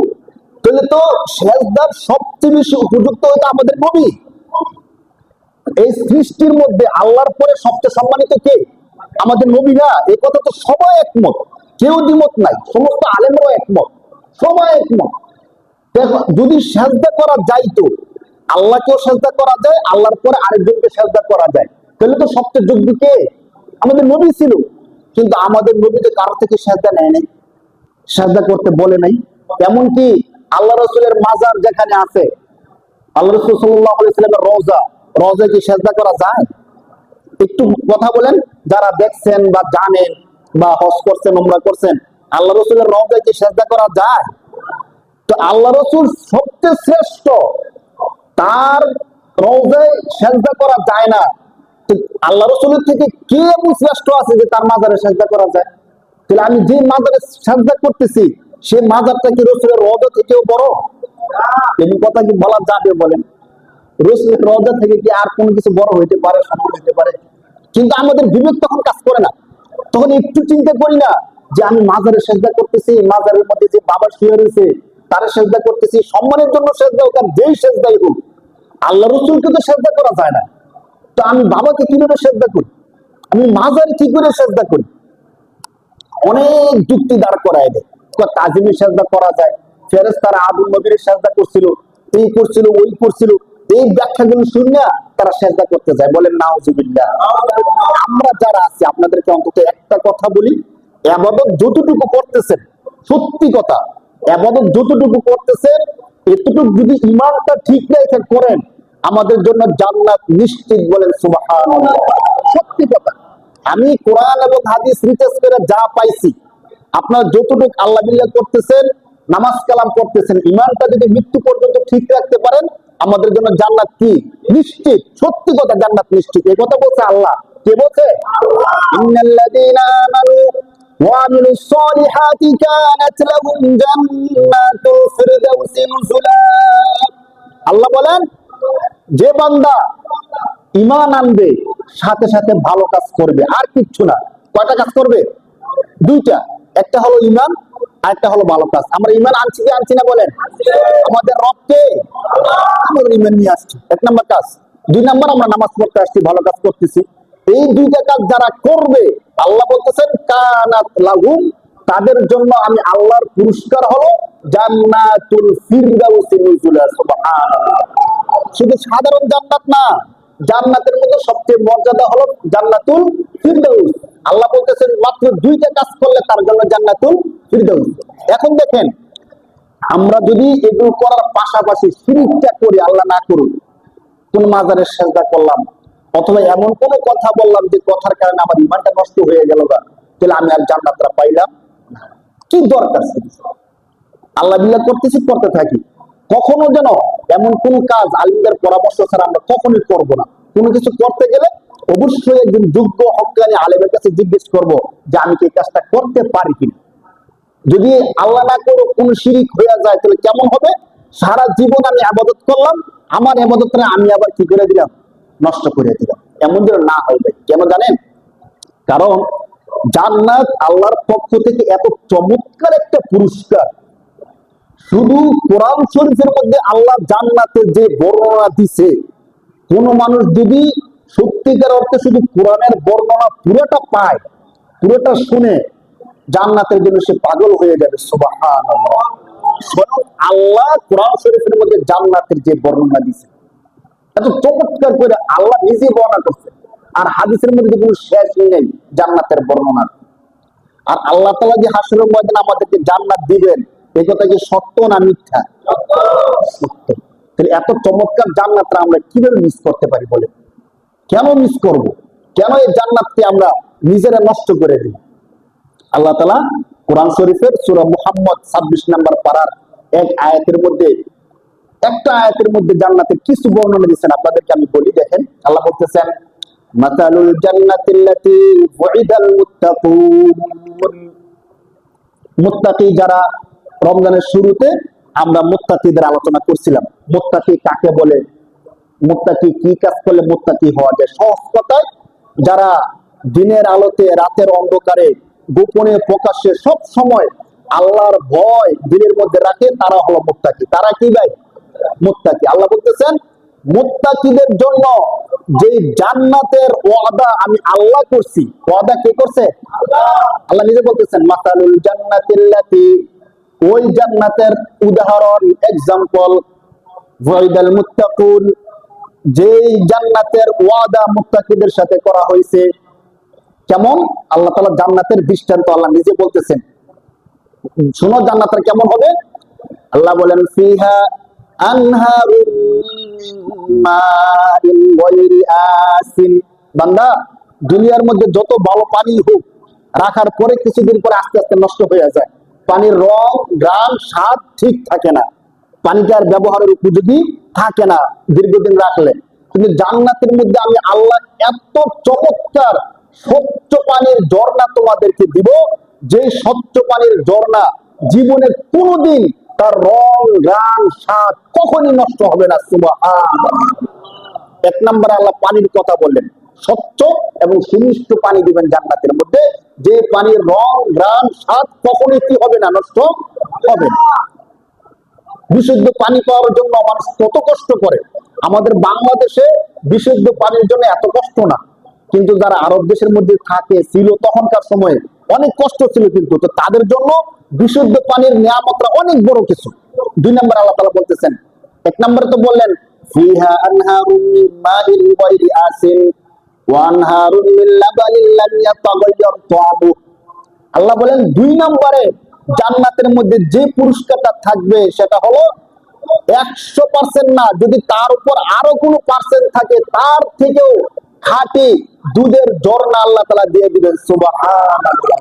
তাহলে তো সেজদার সবচেয়ে বেশি উপযুক্ত হতো আমাদের নবী। এই সৃষ্টির মধ্যে আল্লাহর পরে সবচেয়ে সম্মানিত কে? আমাদের নবী না। এই কথা তো সবাই একমত, কেউ দ্বিমত নাই, সমস্ত আলেমরাও একমত, সবাই একমত। দেখো যদি সেজদা করা যাইতো, আল্লাহকেও সেজদা করা যায়, আল্লাহর পরে আরেকজনকে সেজদা করা যায়, তাহলে তো সবচেয়ে যোগ্য কে? আমাদের নবী ছিল। কিন্তু আমাদের নবী তো কারো থেকে সেজদা নেয় নাই, সেজদা করতে বলে নাই। এমনকি আল্লাহ রাসূলের মাজার যেখানে আছে, আল্লাহ রাসূল সাল্লাল্লাহু আলাইহি ওয়াসাল্লামের রওজা, রওজায় কি সেজদা করা যায়? একটু কথা বলেন, যারা দেখছেন বা জানেন বা হজ করছেন, উমরা করছেন, আল্লাহ রাসূলের রওজায় কি সেজদা করা যায়? তো আল্লাহ রাসূল সবচেয়ে শ্রেষ্ঠ, তার রওজায় সেজদা করা যায় না, তো আল্লাহ রাসূলের থেকে কে এমন শ্রেষ্ঠ আছে যে তার মাজারে সেজদা করা যায়? তাহলে আমি যে মাজারে সেজদা করতেছি সেই মাজারটা কি রাসূলের রওজা থেকেও বড়? এই কথা কি বলা যাবে বলেন? রাসূলের রওজা থেকে কি আর কোনো কিছু বড় হইতে পারে, সম্মান হইতে পারে? কিন্তু আমাদের বিবেক তখন কাজ করে না। তখন একটু চিন্তা করি না যে আমি মাজারে সেজদা করতেছি, মাজারের মধ্যে যে বাবা শুয়ে রয়েছে তারা সেজদা করতেছি, সম্মানের জন্য সেজদা হোক আর যেই সেজদাই হোক, আল্লাহ রাসূলকে তো সেজদা করা যায় না। তো আমি বাবাকে কিভাবে সেজদা করি? আমি মাজারে কি করে সেজদা করি? অনেক যুক্তি দাঁড় করায় দেয়। তাজিমি সেজদা করা যায়, ফেরেশতারা আদম নবীর সেজদা করছিল, এই করছিল, ওই করছিল, এই ব্যাখ্যাগুলো শুনে তারা সেজদা করতে যায়। বলেন নাউজুবিল্লাহ। আমরা যারা আছি আপনাদেরকে অন্তত একটা কথা বলি, ইবাদত যতটুকু করতেছেন, সত্যি কথা, ইবাদত যতটুকু করতেছেন এতটুকু যদি ইমানটা ঠিক রেখে করেন, আমাদের জন্য জান্নাত নিশ্চিত। বলেন সুবহানাল্লাহ। সত্যি কথা, আমি কোরআন এবং হাদিস রিসার্চ করে যা পাইছি, আপনারা যতটুকু আল্লাহ বিল্লাহ করতেছেন, নামাজ কালাম করতেছেন, ইমানটা যদি মৃত্যু পর্যন্ত ঠিক রাখতে পারেন, আমাদের জন্য জান্নাত কি নিশ্চিত। সত্যি কথা, জান্নাত নিশ্চিত। এই কথা বলছে আল্লাহ। কে বলছে? ইন্নাল্লাযীনা আমানু ওয়া আমিলুস সলিহাতি কানাত লাহুম জান্নাতুল ফিরদাউসি নুজুলা। আল্লাহ বলেন, যে বান্দা ঈমান আনবে, সাথে সাথে ভালো কাজ করবে, আর কিচ্ছু না। কয়টা কাজ করবে? দুইটা। একটা হলো ঈমান, আর একটা হলো ভালো কাজ। আমরা ঈমান আনছি কি আনছি না বলেন? আমাদের রবকে আমাদের ঈমান নিয়ে আসছি, এক নাম্বার কাজ। দুই নাম্বার, আমরা নামাজ পড়তে আসছি, ভালো কাজ করতেছি। এই দুইটা কাজ যারা করবে, আল্লাহ বলতেছেন কানাত লাহুম, তাদের জন্য আমি আল্লাহর পুরস্কার হলো জান্নাতুল ফিরদাউসি নুজুলা। সুবহানাল্লাহ। শুধু সাধারণ জান্নাত না, জান্নাতের মধ্যে সবচেয়ে মর্যাদা হলো জান্নাতুল ফিরদাউস। আল্লাহ বলতেছেন মাত্র দুইটা কাজ করলে তার জন্য জান্নাতুল ফিরদাউস। এখন দেখেন, আমরা যদি এগুলো করার পাশাপাশি শিরকটা করি, আল্লাহ না করুন, কোন মাজারের সেজদা করলাম, অথবা এমন কোন কথা বললাম যে কথার কারণে আমার ঈমানটা নষ্ট হয়ে গেল, তাহলে আমি আর জান্নাতটা পাইলাম না। কি দরকার? আল্লাহ বিল্লাহ করতেছি, করতে থাকি। কখনো যেন এমন কোন কাজ আলিমদের পরামর্শ ছাড়া আমরা কখনোই করব না। কোনো কিছু করতে গেলে অবশ্যই একজন যোগ্য হক্কানি আলেমের কাছে জিজ্ঞেস করব যে আমি কি এই কাজটা করতে পারি কিনা। যদি আল্লাহ না করো কোন শিরিক হয়ে যায়, তাহলে কেমন হবে? সারা জীবন আমি আবাদত করলাম, আমার আবাদতটা আমি আবার কি করে দিলাম? নষ্ট করে দিলাম। এমন যেন না হয় ভাই। কেন জানেন? কারণ জান্নাত আল্লাহর পক্ষ থেকে এত চমৎকার একটা পুরস্কার। শুধু কোরআন শরীফের মধ্যে আল্লাহ জান্নাতের যে বর্ণনা দিছে, কোন মানুষ যদি সত্যিকার অর্থে শুধু কোরআনের বর্ণনা পুরোটা পায়, পুরোটা শুনে, জান্নাতের জন্য সে পাগল হয়ে যাবে। সুবহানাল্লাহ। স্বয়ং আল্লাহ কোরআন শরীফের মধ্যে জান্নাতের যে বর্ণনা দিছে, এত চমৎকার করে আল্লাহ নিজে বর্ণনা করছে। আর হাদিসের মধ্যে কোনো শেষ নেই জান্নাতের বর্ণনা। আর আল্লাহ তাআলা যে হাসরের ময়দানে আমাদেরকে জান্নাত দিবেন, এই কথা কি সত্য না মিথ্যা? সত্য। তাহলে এত চমৎকার জান্নাতটা আমরা কিভাবে মিস করতে পারি বলে? কেন মিস করব? কেন এই জান্নাতকে আমরা নিজেরা নষ্ট করে দিই? আল্লাহ তাআলা কোরআন শরীফের সূরা মুহাম্মদ 26 নম্বর পারার এক আয়াতের মধ্যে, একটা আয়াতের মধ্যে জান্নাতের কিছু বর্ণনা দিয়েছেন। আপনাদেরকে আমি বলি, দেখেন। আল্লাহ বলতেছেন, মাতালুল জান্নাতিল্লাতী ওয়াইদাল মুত্তাকুন। মুত্তাকি যারা, রমজানের শুরুতে আমরা মুত্তাকিদের আলোচনা করছিলাম। মুত্তাকি কাকে বলে, মুত্তাকি কি কাজ করলে মুত্তাকি হওয়া যায়। সহজ কথায়, যারা দিনের আলোতে রাতের অন্ধকারে গোপনে প্রকাশ্যে সব সময় আল্লাহর ভয় দিলের মধ্যে রাখে, তারা হলো মুত্তাকি। তারা কি ভাই? মুত্তাকি। আল্লাহ বলতেছেন মুত্তাকিদের জন্য যে জান্নাতের ওয়াদা আমি আল্লাহ করছি, ওয়াদা কে করছে? আল্লাহ নিজে বলতেছেন মাতালুল জান্নাতিল্লাতী, ওই জান্নাতের উদাহরণ, এক্সাম্পল, ওয়াইদাল মুত্তাকুন, যেই জান্নাতের ওয়াদা মুত্তাকিদের সাথে করা হয়েছে। কেমন? আল্লাহ তাআলা জান্নাতের দৃষ্টান্ত আল্লাহ নিজে বলতেছেন। শোনো জান্নাতের কেমন হবে। আল্লাহ বলেন ফিহা আনহারুম মাইন গায়রি আসিন। বান্দা, দুনিয়ার মধ্যে যত ভালো পানি হোক, রাখার পরে কিছুদিন পরে আস্তে আস্তে নষ্ট হয়ে যায়। পানির রং, ঘ্রাণ, স্বাদ ঠিক থাকে না, পানিটার ব্যবহারের উপযোগী থাকে না দীর্ঘদিন রাখলে। কিন্তু জান্নাতের মধ্যে আমি আল্লাহ এত চমৎকার স্বচ্ছ পানির ঝর্ণা তোমাদেরকে দিব, যে স্বচ্ছ পানির ঝর্ণা জীবনে কোনোদিন তার রং, ঘ্রাণ, স্বাদ কখনই নষ্ট হবে না। সুবহানাল্লাহ। এক নম্বরে আল্লাহ পানির কথা বললেন, স্বচ্ছ এবং সুমিষ্ট পানি দিবেন জান্নাতের মধ্যে, যে পানির রং, ঘ্রাণ, স্বাদ কখনোই কি হবে না? নষ্ট হবে না। বিশুদ্ধ পানি পাওয়ার জন্য মানুষ কত কষ্ট করে। আমাদের বাংলাদেশে বিশুদ্ধ পানির জন্য এত কষ্ট না, কিন্তু যারা আরব দেশের মধ্যে থাকে, ছিল তখনকার সময়ে অনেক কষ্ট ছিল, কিন্তু তো তাদের জন্য বিশুদ্ধ পানির নিয়ামতটা অনেক বড় কিছু। দুই নম্বর আল্লাহ তাআলা বলতেছেন, এক নম্বরে তো বললেন ফিহা আনহারুম মিন মাইন গায়রি আসিন ওয়া আনহারুম মিন লাবানিন লাম ইয়াতাগায়্যার তা'আমুহু। আল্লাহ বলেন দুই নম্বরে জান্নাতের মধ্যে যে পুরস্কারটা থাকবে সেটা হলো 100% না, যদি তার উপর আরো কোনো পার্সেন্ট থাকে তার থেকেও খাঁটি দুধের ঝর্ণা আল্লাহ তাআলা দিয়ে দিবেন। সুবহানাল্লাহ।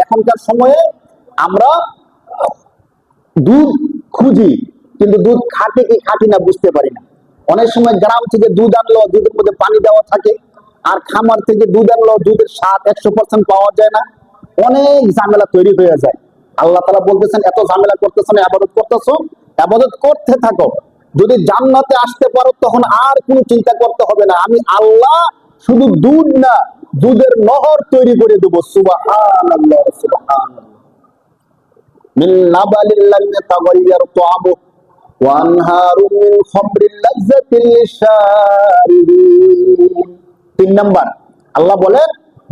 এখনকার সময়ে আমরা দুধ খুঁজি, কিন্তু দুধ খাঁটি কি খাঁটি না বুঝতে পারি না। অনেক সময় গ্রাম থেকে দুধ আনলো, দুধের মধ্যে পানি দেওয়া থাকে, আর খামার থেকে দুধ আনলো, দুধের স্বাদ 100% পাওয়া যায় না। অনেক ঝামেলা তৈরি হয়ে যায়। আল্লাহ তাআলা বলতেছেন, এত ঝামেলা করতেছো না, ইবাদত করতেছো, ইবাদত করতে থাকো। যদি জান্নাতে আসতে পারো তখন আর কোনো চিন্তা করতে হবে না। আমি আল্লাহ শুধু দুধ না, দুধের নহর তৈরি করে দেবো। সুবহানাল্লাহ, সুবহানাল্লাহ। মিন নাবালিল লাম ইয়াতাগায়্যার তা'আমুহু ওয়া আনহারুম মিন খামরিল লাযযাতিল লিশারিবিন। 3 নাম্বার, আল্লাহ বলেন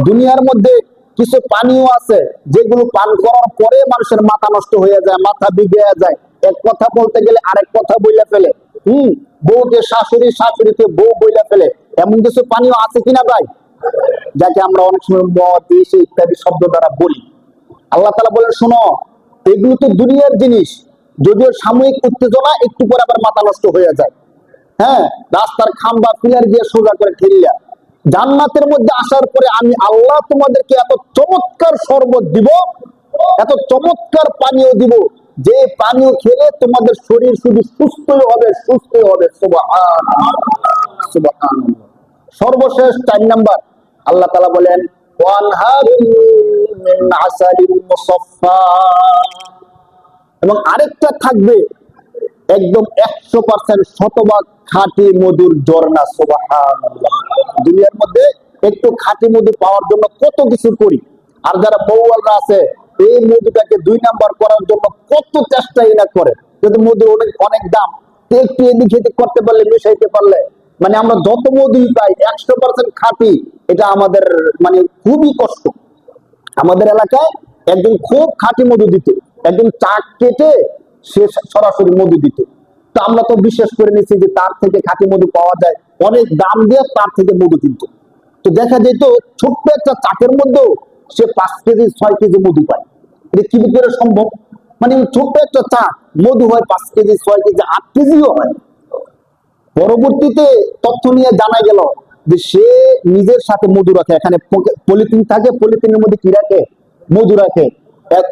দুনিয়ার মধ্যে কিছু পানীয় আছে যেগুলো পান করার পরে মানুষের মাথা নষ্ট হয়ে যায়, মাথা বিগড়ে যায়, এক কথা বলতে গেলে আরেক কথা বইলা ফেলে। বউকে শাশুড়ি, শাশুড়িকে বউ বইলা ফেলে। এমন কিছু পানীয় আছে কিনা ভাই, যাকে আমরা অনেক সময় মদ, ইসে ইত্যাদি শব্দ দ্বারা বলি। আল্লাহ তাআলা বলেন, শোনো, এগুলো তো দুনিয়ার জিনিস, যদিও সাময়িক উত্তেজনা, একটু পরে আবার মাথা নষ্ট হয়ে যায়। হ্যাঁ, রাস্তার খাম্বা পিলার দিয়ে সোজা করে ঠেলিয়া। জান্নাতের মধ্যে আসার পরে আমি আল্লাহ তোমাদেরকে এত চমৎকার শরবত দিব, এত চমৎকার পানীয় দিব, যে পানীয় খেলে তোমাদের শরীর শুধু সুস্থই হবে, সুস্থই হবে। সুবহানাল্লাহ, সুবহানাল্লাহ। সর্বশেষ 4 নাম্বার, আল্লাহ তাআলা বলেন ওয়ানহারুম মিন আসালিন মুসাফফা। এবং আরেকটা থাকবে একদম 100% শতভাগ খাঁটি মধুর ঝর্ণা। সুবহানাল্লাহ। দুনিয়ার মধ্যে একটু খাঁটি মধু পাওয়ার জন্য কত কিছু করি, আর যারা মৌয়ালরা আছে এই মধুটাকে 2 নাম্বার করার জন্য কত চেষ্টাই না করে। কিন্তু মধু অনেক অনেক দাম, একটু এদিক এদিক করতে পারলে, মিশাইতে পারলে, মানে আমরা যত মধুই পাই 100% খাঁটি, এটা আমাদের মানে খুবই কষ্ট। আমাদের এলাকায় একজন খুব খাঁটি মধু দিত, একজন চাক কেটে সে সরাসরি মধু দিত। তো আমরা তো বিশ্বাস করে নিচ্ছি যে তার থেকে খাঁটি মধু পাওয়া যায়, অনেক দাম দিয়ে তার থেকে মধু কিনতো। তো দেখা যেত ছোট্ট একটা চাকের মধ্যেও সে 5 কেজি 6 কেজি মধু পায়। এটা কি করে সম্ভব? মানে ছোট্ট একটা চাক মধু হয় 5 কেজি 6 কেজি 8 কেজিও হয়। পরবর্তীতে তথ্য নিয়ে জানা গেল যে সে নিজের সাথে মধু রাখে, এখানে পলিথিন থাকে, পলিথিনের মধ্যে কি রাখে, মধু রাখে।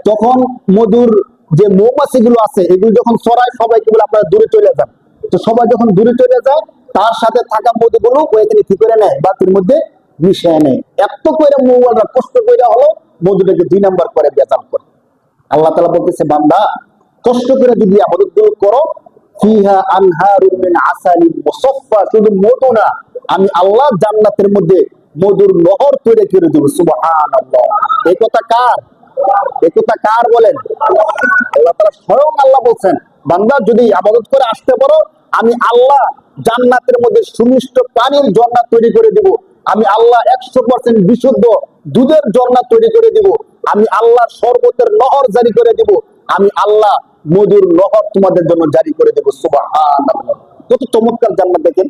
তখন মধুর যে মৌমাছি গুলো আছে এগুলো যখন ছড়ায়, সবাইকে বলে আপনারা দূরে চলে যান। তো সবাই যখন দূরে চলে যায়, তার সাথে থাকা মধুগুলো ওইখানে কি করে নেয়, বাতির মধ্যে মিশিয়ে নেয়। এত করে মৌয়ালরা কষ্ট করে হলো মধুটাকে 2 নাম্বার করে বেচাল করে। আল্লাহ তাআলা বলতেছে, বান্দা কষ্ট করে যদি ইবাদত গুলো করো, ফিহা আনহারুম মিন আসালিন মুসাফফা, শুধু মধু না, আমি আল্লাহ জান্নাতের মধ্যে মধুর নহর তৈরি করে দেব। সুবহানাল্লাহ। এই কথা কার? এই কথা কার বলেন? আল্লাহ তাআলা স্বয়ং আল্লাহ বলছেন, বান্দা যদি ইবাদত করে আসতে পারো, আমি আল্লাহ জান্নাতের মধ্যে সুমিষ্ট পানির ঝর্ণা তৈরি করে দিব। আমি আল্লাহ 100% বিশুদ্ধ দুধের ঝর্ণা তৈরি করে দিব। আমি আল্লাহ শরবতের নহর জারি করে দিব। আমি আল্লাহ মধুর নহর তোমাদের জন্য জারি করে দেব। সুবহানাল্লাহ। কত চমৎকার জান্নাত দেখেন।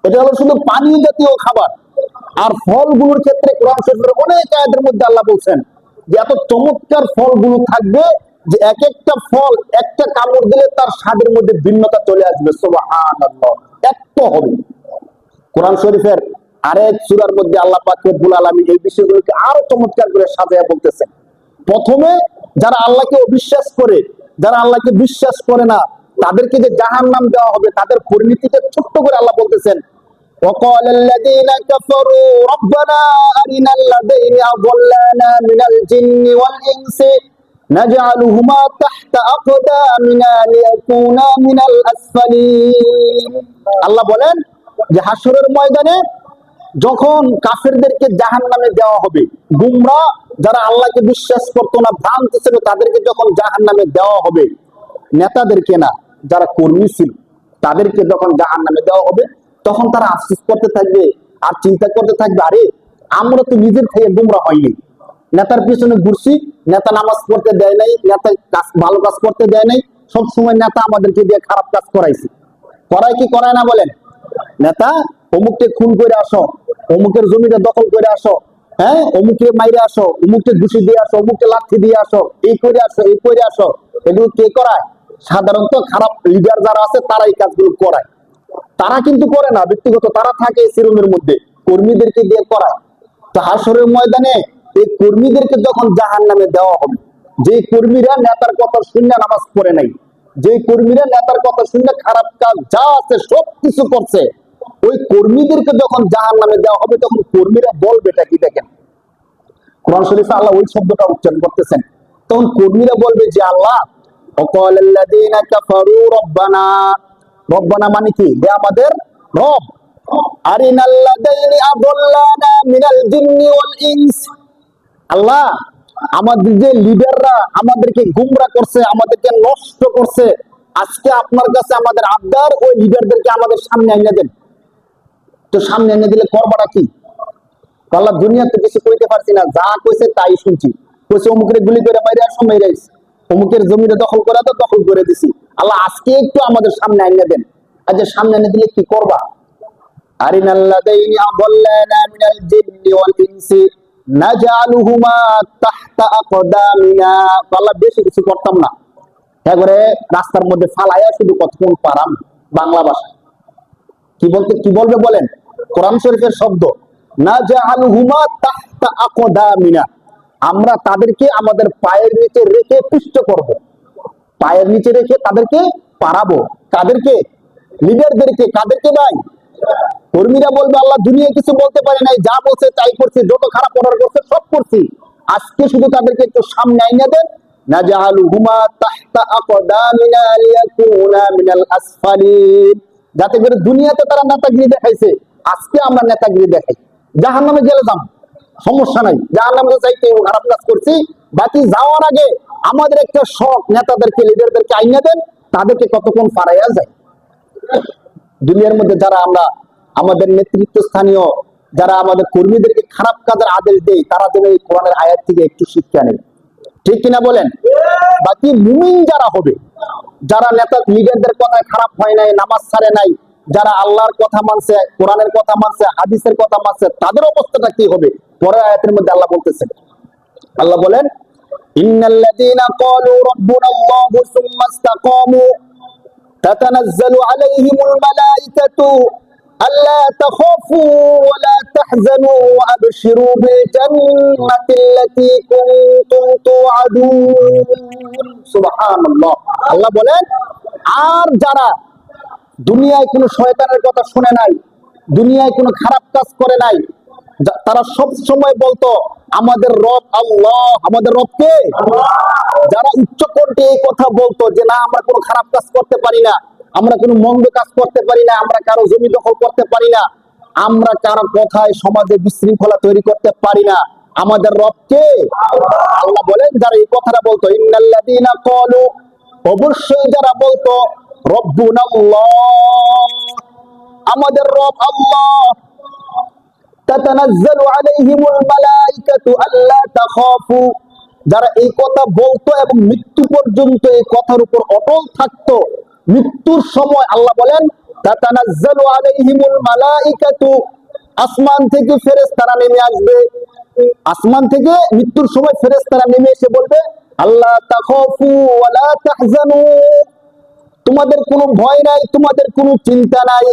এটা হলো শুধু পানি জাতীয় খাবার। আর ফলগুলোর ক্ষেত্রে কোরআন শরীফের অনেক আয়াতের মধ্যে আল্লাহ বলছেন যে এত চমৎকার ফলগুলো থাকবে যে এক একটা ফল একটা কামড় দিলে তার স্বাদের মধ্যে ভিন্নতা চলে আসবে। সুবহানাল্লাহ। এত হবে। কোরআন শরীফের আরেক সূরার মধ্যে আল্লাহ পাক রব্বুল আলামিন এই বিষয়গুলোকে আরো চমৎকার করে সাজায়া বলতেছেন। প্রথমে যারা আল্লাহকে অবিশ্বাস করে, যারা আল্লাহকে বিশ্বাস করে না, তাদেরকে যে জাহান্নাম দেওয়া হবে, তাদের পরিণতিটা ছোট্ট করে আল্লাহ বলতেছেন, وقال الذين كفروا ربنا أرنا الذين أضلانا من الجن والإنس نجعلهما تحت أقدامنا ليكونا من الأسفلين। আল্লাহ বলেন যে হাসরের ময়দানে যখন কাফেরদেরকে জাহান্নামে দেওয়া হবে, গুমরা যারা আল্লাহকে বিশ্বাস করতো না, ভ্রান্ত ছিল, তাদেরকে যখন জাহান্নামে দেওয়া হবে, নেতাদেরকে না, যারা কর্মী ছিল তাদেরকে যখন জাহান্নামে দেওয়া হবে, তখন তারা আফসোস করতে থাকবে আর চিন্তা করতে থাকবে, আরে আমরা তো নিজের থেকে গুমরা হয়নি, নেতার পিছনে ঘুরছি, নেতা নামাজ পড়তে দেয় নাই, নেতা ভালো কাজ করতে দেয় নাই, সব সময় নেতা আমাদেরকে দিয়ে খারাপ কাজ করাইছে। করায় কি করায় না বলেন? নেতা অমুককে খুন করে আসো, অমুকের জমিটা দখল করে আসো, হ্যাঁ, অমুকে মাইরে আসো, অমুককে ঘুষি দিয়ে আসো, অমুককে লাঠি দিয়ে আসো, এই করে আসো, এই করে আসো, এগুলো কে করায়? সাধারণত খারাপ লিডার যারা আছে তারা এই কাজগুলো করায়। তারা কিন্তু করে না ব্যক্তিগত, তারা থাকে সিরুমের মধ্যে, কর্মীদেরকে দিয়ে করায়। তো হাসরের ময়দানে এই কর্মীদেরকে যখন জাহান্নামে দেওয়া হবে, যে কর্মীরা নেতার কথা শুনে নামাজ পড়ে নাই, যে কর্মীরা নেতার কথা শুনে খারাপ কাজ যা আছে সব কিছু করছে, ওই কর্মীদেরকে যখন জাহান্নামে দেওয়া হবে তখন কর্মীরা বলবেটা কি দেখেন, কোরআন শরীফে আল্লাহ ওই শব্দটা উচ্চারণ করতেছেন। তখন কর্মীরা বলবে যে আল্লাহ, ওয়াকালাল্লাযীনা কাফারু রব্বানা, রব্বানা মানে কি, যে আমাদের রব, আরিনাল্লাযীনা আযাল্লানা মিনাল জিন্নি ওয়াল ইনস, আল্লাহ আমাদের যে লিডাররা আমাদেরকে গুমরাহ করছে, আমাদেরকে নষ্ট করছে, আজকে আপনার কাছে আমাদের আবদার, ওই লিডারদেরকে আমাদের সামনে এনে দেন। তো সামনে এনে দিলে করবাটা কি? আল্লাহ দুনিয়াতে কিছু কইতে পারছি না, যা কইছে তাই শুনছি। কইছে অমুকের গুলি করে মাইরে আসো, মাইরে আইস, অমুকের জমিটা দখল করে তো দখল করে দিছি। আল্লাহ আজকে একটু আমাদের সামনে এনে দেন। আজ সামনে এনে দিলে কি করবা? আরিনাল্লাযীনা আযাল্লানা মিনাল জিন্নি ওয়াল ইনসি নাজআলুহুমা তাহতা আকদামিনা। আল্লাহ বেশি কিছু করতাম না, একবারে রাস্তার মধ্যে ফালাইয়া শুধু কতক্ষণ পারাম। বাংলা ভাষা কি বলবে বলেন? কোরআন শরীফের শব্দ, নাজআলুহুমা তাহতা আকদামিনা, আমরা তাদেরকে আমাদের পায়ের নিচে রেখে পিষ্ট করব, পায়ের নিচে রেখে তাদেরকে পারাবো। কাদেরকে? লিডারদেরকে। কাদেরকে ভাই? কর্মীরা বলবে আল্লাহ দুনিয়া কিছু বলতে পারি নাই, যা বলছে তাই করছি, যত খারাপ অর্ডার করছে সব করছি, আজকে শুধু তাদেরকে একটু সামনে আইনা দেন। নাজআলুহুমা তাহতা আকদামিনা লিয়াকুনা মিনাল আসফালিন, যাতে করে দুনিয়াতে তারা নেতাগিরি দেখাইছে, আজকে আমরা নেতাগিরি দেখাই। জাহান্নামে গেলে যান, সমস্যা নাই, জাহান্নামে যাইতে খারাপ কাজ করছি, বাকি যাওয়ার আগে আমাদের একটা শখ, নেতাদেরকে লিডারদেরকে আইনা দেন, তাদেরকে কতক্ষণ পারাইয়া যায়। দুনিয়ার মধ্যে যারা আমরা আমাদের নেতৃত্ব স্থানীয় যারা আমাদের কর্মীদেরকে খারাপ কাজের আদেশ দেয়, তারা যেন এই কোরআনের আয়াত থেকে একটু শিক্ষা নেই, ঠিক কিনা বলেন? বাকি মুমিন যারা হবে, যারা নেতা লিডারদের কথায় খারাপ হয় নাই, নামাজ ছাড়ে নাই, যারা আল্লাহর কথা মানছে, কোরআনের কথা মানছে, হাদিসের কথা মানছে, তাদের অবস্থাটা কি হবে? পরের আয়াতের মধ্যে আল্লাহ বলতেছেন, আল্লাহ বলেন, ইন্নাল্লাযীনা ক্বালু রাব্বুনাল্লাহু সুম্মা ইসতাকামু তাতানাজ্জালু আলাইহিমুল মালাইকাতু আল্লা তাখাফু ওয়া লা তাহজানু ওয়া আবশিরু বিল জান্নাতিল্লাতী কুনতুম তুআদুন। সুবহানাল্লাহ। আল্লাহ বলেন, আর যারা দুনিয়ায় কোনো শয়তানের কথা শুনে নাই, দুনিয়ায় কোনো খারাপ কাজ করে নাই, তারা সব সময় বলতো আমাদের রব আল্লাহ, আমাদের রবকে, যারা উচ্চ কণ্ঠে এই কথা বলতো যে না আমরা কোনো খারাপ কাজ করতে পারি না, আমরা কোনো মন্দ কাজ করতে পারি না, আমরা কারো জমি দখল করতে পারি না, আমরা কারো কথায় সমাজে বিশৃঙ্খলা তৈরি করতে পারি না, আমাদের রবকে। আল্লাহ বলেন যারা এই কথাটা বলতো, ইন্নাল্লাযীনা ক্বালু, অবশ্যই যারা বলতো রব্বুনাল্লাহ, আমাদের রব আল্লাহ, তাতানাজ্জালু আলাইহিমুল মালাইকাতু আল্লা তাখাফু, যারা এই কথা বলতো এবং মৃত্যু পর্যন্ত এই কথার উপর অটল থাকতো, মৃত্যুর সময় আল্লাহ বলেন তাতানাজ্জালু আলাইহিমুল মালাইকাতু, আসমান থেকে ফেরেশতারা নেমে আসবে, আসমান থেকে মৃত্যুর সময় ফেরেশতারা নেমে এসে বলবে আল্লাহ তাখাফু ওয়া লা তাহজানু, তোমাদের কোনো ভয় নাই, তোমাদের কোনো চিন্তা নাই,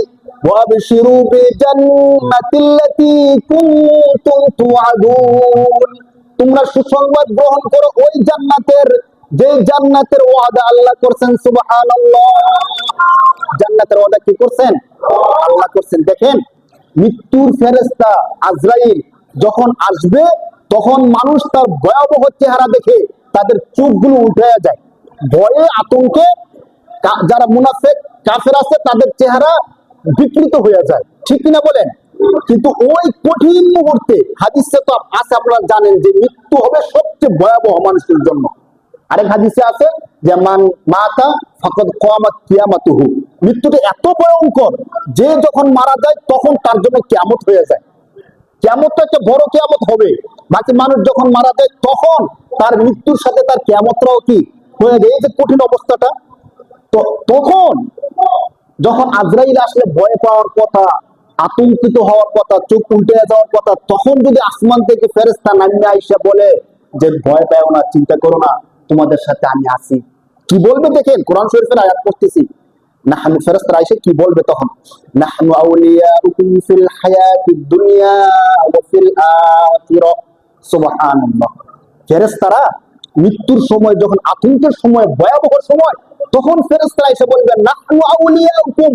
ওয়াবশিরু বিজান্নাতিল্লাতী কুনতুম তুআদুন, তোমরা সুসংবাদ গ্রহণ করো ওই জান্নাতের, যে জান্নাতের ওয়াদা আল্লাহ করছেন। সুবহানাল্লাহ। জান্নাতের ওয়াদা কি করছেন? আল্লাহ করছেন। দেখেন, মৃত্যুর ফেরেশতা আজরাইল যখন আসবে, তখন মানুষ তার ভয়াবহ চেহারা দেখে তাদের চোখগুলো উঠে যায়, ভয়ে আতঙ্কে যারা মুনাফিক কাফের আছে তাদের চেহারা বিকৃত হয়ে যায়, ঠিক কিনা বলেন? কিন্তু ওই কঠিন মুহূর্তে হাদিসে তো আছে, আপনারা জানেন যে মৃত্যু হবে সবচেয়ে ভয়াবহ মানুষের জন্য। আরেক হাদিসে আছে যে মান মাতা ফাকাদ কিয়ামাত কিয়ামাতুহু, মৃত্যুটা এত ভয়ঙ্কর যে যখন মারা যায় তখন তার জন্য কিয়ামত হয়ে যায়। কিয়ামতটা একটা বড় কিয়ামত হবে, বাকি মানুষ যখন মারা যায় তখন তার মৃত্যুর সাথে তার কিয়ামতটাও কি হয়ে যায়। এই যে কঠিন অবস্থাটা, তো তখন যখন আজরাইল আসলে ভয় পাওয়ার কথা, আতঙ্কিত হওয়ার কথা, চোখ উল্টে যাওয়ার কথা, তখন যদি আসমান থেকে ফেরেশতা নামিয়ে আইসা বলে যে ভয় পাও না, চিন্তা করো না, তোমাদের সাথে আমি আছি, কি বলবে দেখেন, কোরআন শরীফের আয়াত পড়তেছি, নাহনু ফেরেশতারা এসে কি বলবে তখন, নাহনু আউলিয়াউকুম ফিল হায়াতিদ দুনিয়া ওয়া ফিল আখিরাহ। সুবহানাল্লাহ। ফেরেশতারা মৃত্যুর সময়, যখন আতঙ্কের সময়, ভয়াবহ সময়, তখন ফেরেশতারা এসে বলবে নাহনু আউলিয়াউকুম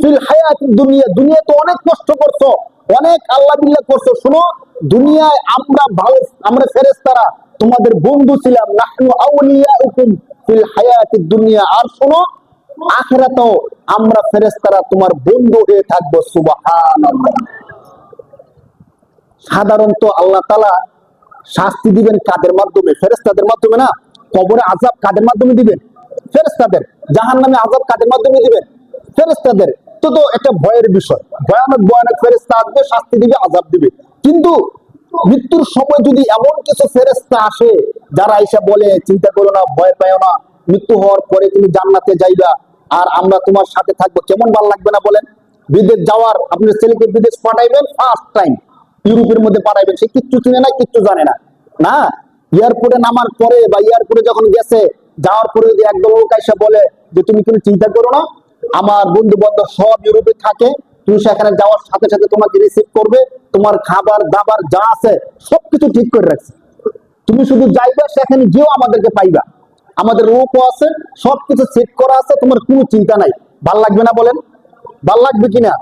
ফিল হায়াতিদ দুনিয়া, দুনিয়াতে অনেক কষ্ট করছো, অনেক আল্লাহ বিল্লাহ করছো, শোনো দুনিয়ায় আমরা ভালো, আমরা ফেরেশতারা তোমাদের বন্ধু ছিলাম, নাহনু আউলিয়াউকুম ফিল হায়াতিদ দুনিয়া, আর শোনো আখিরাতেও আমরা ফেরেশতারা তোমার বন্ধু হয়ে থাকবো। সুবহানাল্লাহ। সাধারণত আল্লাহ তাআলা শাস্তি দিবেন কাদের মাধ্যমে? ফেরেশতাদের মাধ্যমে না। কবরে আযাব কাদের মাধ্যমে দিবেন? ফেরেশতাদের। জাহান্নামে আযাব কাদের মাধ্যমে দিবেন? ফেরেশতাদের। তো তো একটা ভয়ের বিষয়, ভয়ানক ভয়ানক ফেরেশতা আসবে, শাস্তি দিবে, আযাব দিবে। কিন্তু মৃত্যুর সময় যদি এমন কিছু ফেরেশতা আসে যারা এসে বলে চিন্তা করো না, ভয় পাও না, মৃত্যু হওয়ার পরে তুমি জান্নাতে যাইবা, আর আমরা তোমার সাথে থাকবো, কেমন ভালো লাগবে না বলেন? বিদেশ যাওয়ার, আপনার ছেলেকে বিদেশ পাঠাইবেন, ফার্স্ট টাইম ইউরোপের মধ্যে পাঠাইবেন, সে কিচ্ছু চিনে না, কিচ্ছু জানে না, না এয়ারপোর্টে নামার পরে বা এয়ারপোর্টে যখন গেছে, যাওয়ার পরে যদি একদল লোক এসে বলে যে তুমি কোনো চিন্তা করো না, আমার বন্ধু বান্ধব সব ইউরোপে থাকে, তুমি সেখানে যাওয়ার সাথে সাথে তোমাকে রিসিভ করবে, তোমার খাবার দাবার যা আছে সবকিছু ঠিক করে রাখছে, তুমি শুধু যাইবা, সেখানে গিয়েও আমাদেরকে পাইবা, আমাদের রূপও আছে, সবকিছু সেট করা আছে, তোমার কোনো চিন্তা নাই, ভাল লাগবে না বলেন? ভাল লাগবে কিনা?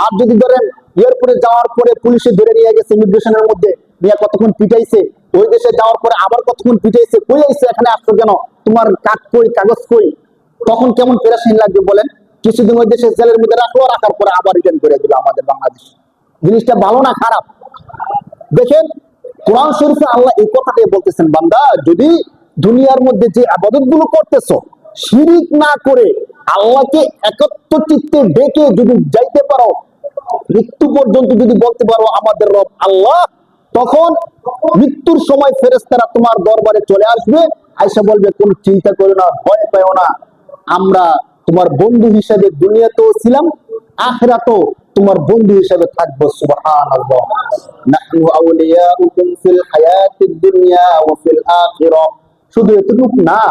আর যদি ধরেন এয়ারপোর্টে যাওয়ার পরে পুলিশে ধরে নিয়ে গেছে, ইমিগ্রেশনের মধ্যে নিয়ে কতক্ষণ পিটাইছে, ওই দেশে যাওয়ার পরে আবার কতক্ষণ পিটাইছে, কই আইছে, এখানে আসছো কেন, তোমার কাগজ কই, তখন কেমন পেরেশানি লাগবে বলেন? কিছুদিন ওই দেশে জেলের মধ্যে রাখলো, রাখার পরে আবার রিটার্ন করে দিল আমাদের বাংলাদেশ। জিনিসটা ভালো না খারাপ? দেখেন কোরআন শরীফে আল্লাহ এই কথাটাই বলতেছেন, বান্দা যদি দুনিয়ার মধ্যে যে ইবাদত গুলো করতেছো শিরিক না করে আল্লাহকে একত্র চিত্তে ডেকে যদি যাইতে পারো, মৃত্যু পর্যন্ত যদি বলতে পারো আমাদের রব আল্লাহ, তখন মৃত্যুর সময় ফেরেশতারা তোমার দরবারে চলে আসবে, আয়েশা বলবে কোন চিন্তা করো না, ভয় পাও না, আমরা তোমার বন্ধু হিসেবে দুনিয়াতেও ছিলাম, আখিরাতেও তোমার বন্ধু হিসেবে থাকবো। সুবহানাল্লাহ। নাহনু আউলিয়াউকুম ফিল হায়াতিদ দুনিয়া ওয়া ফিল আখিরাহ। শুধু এতটুকু না,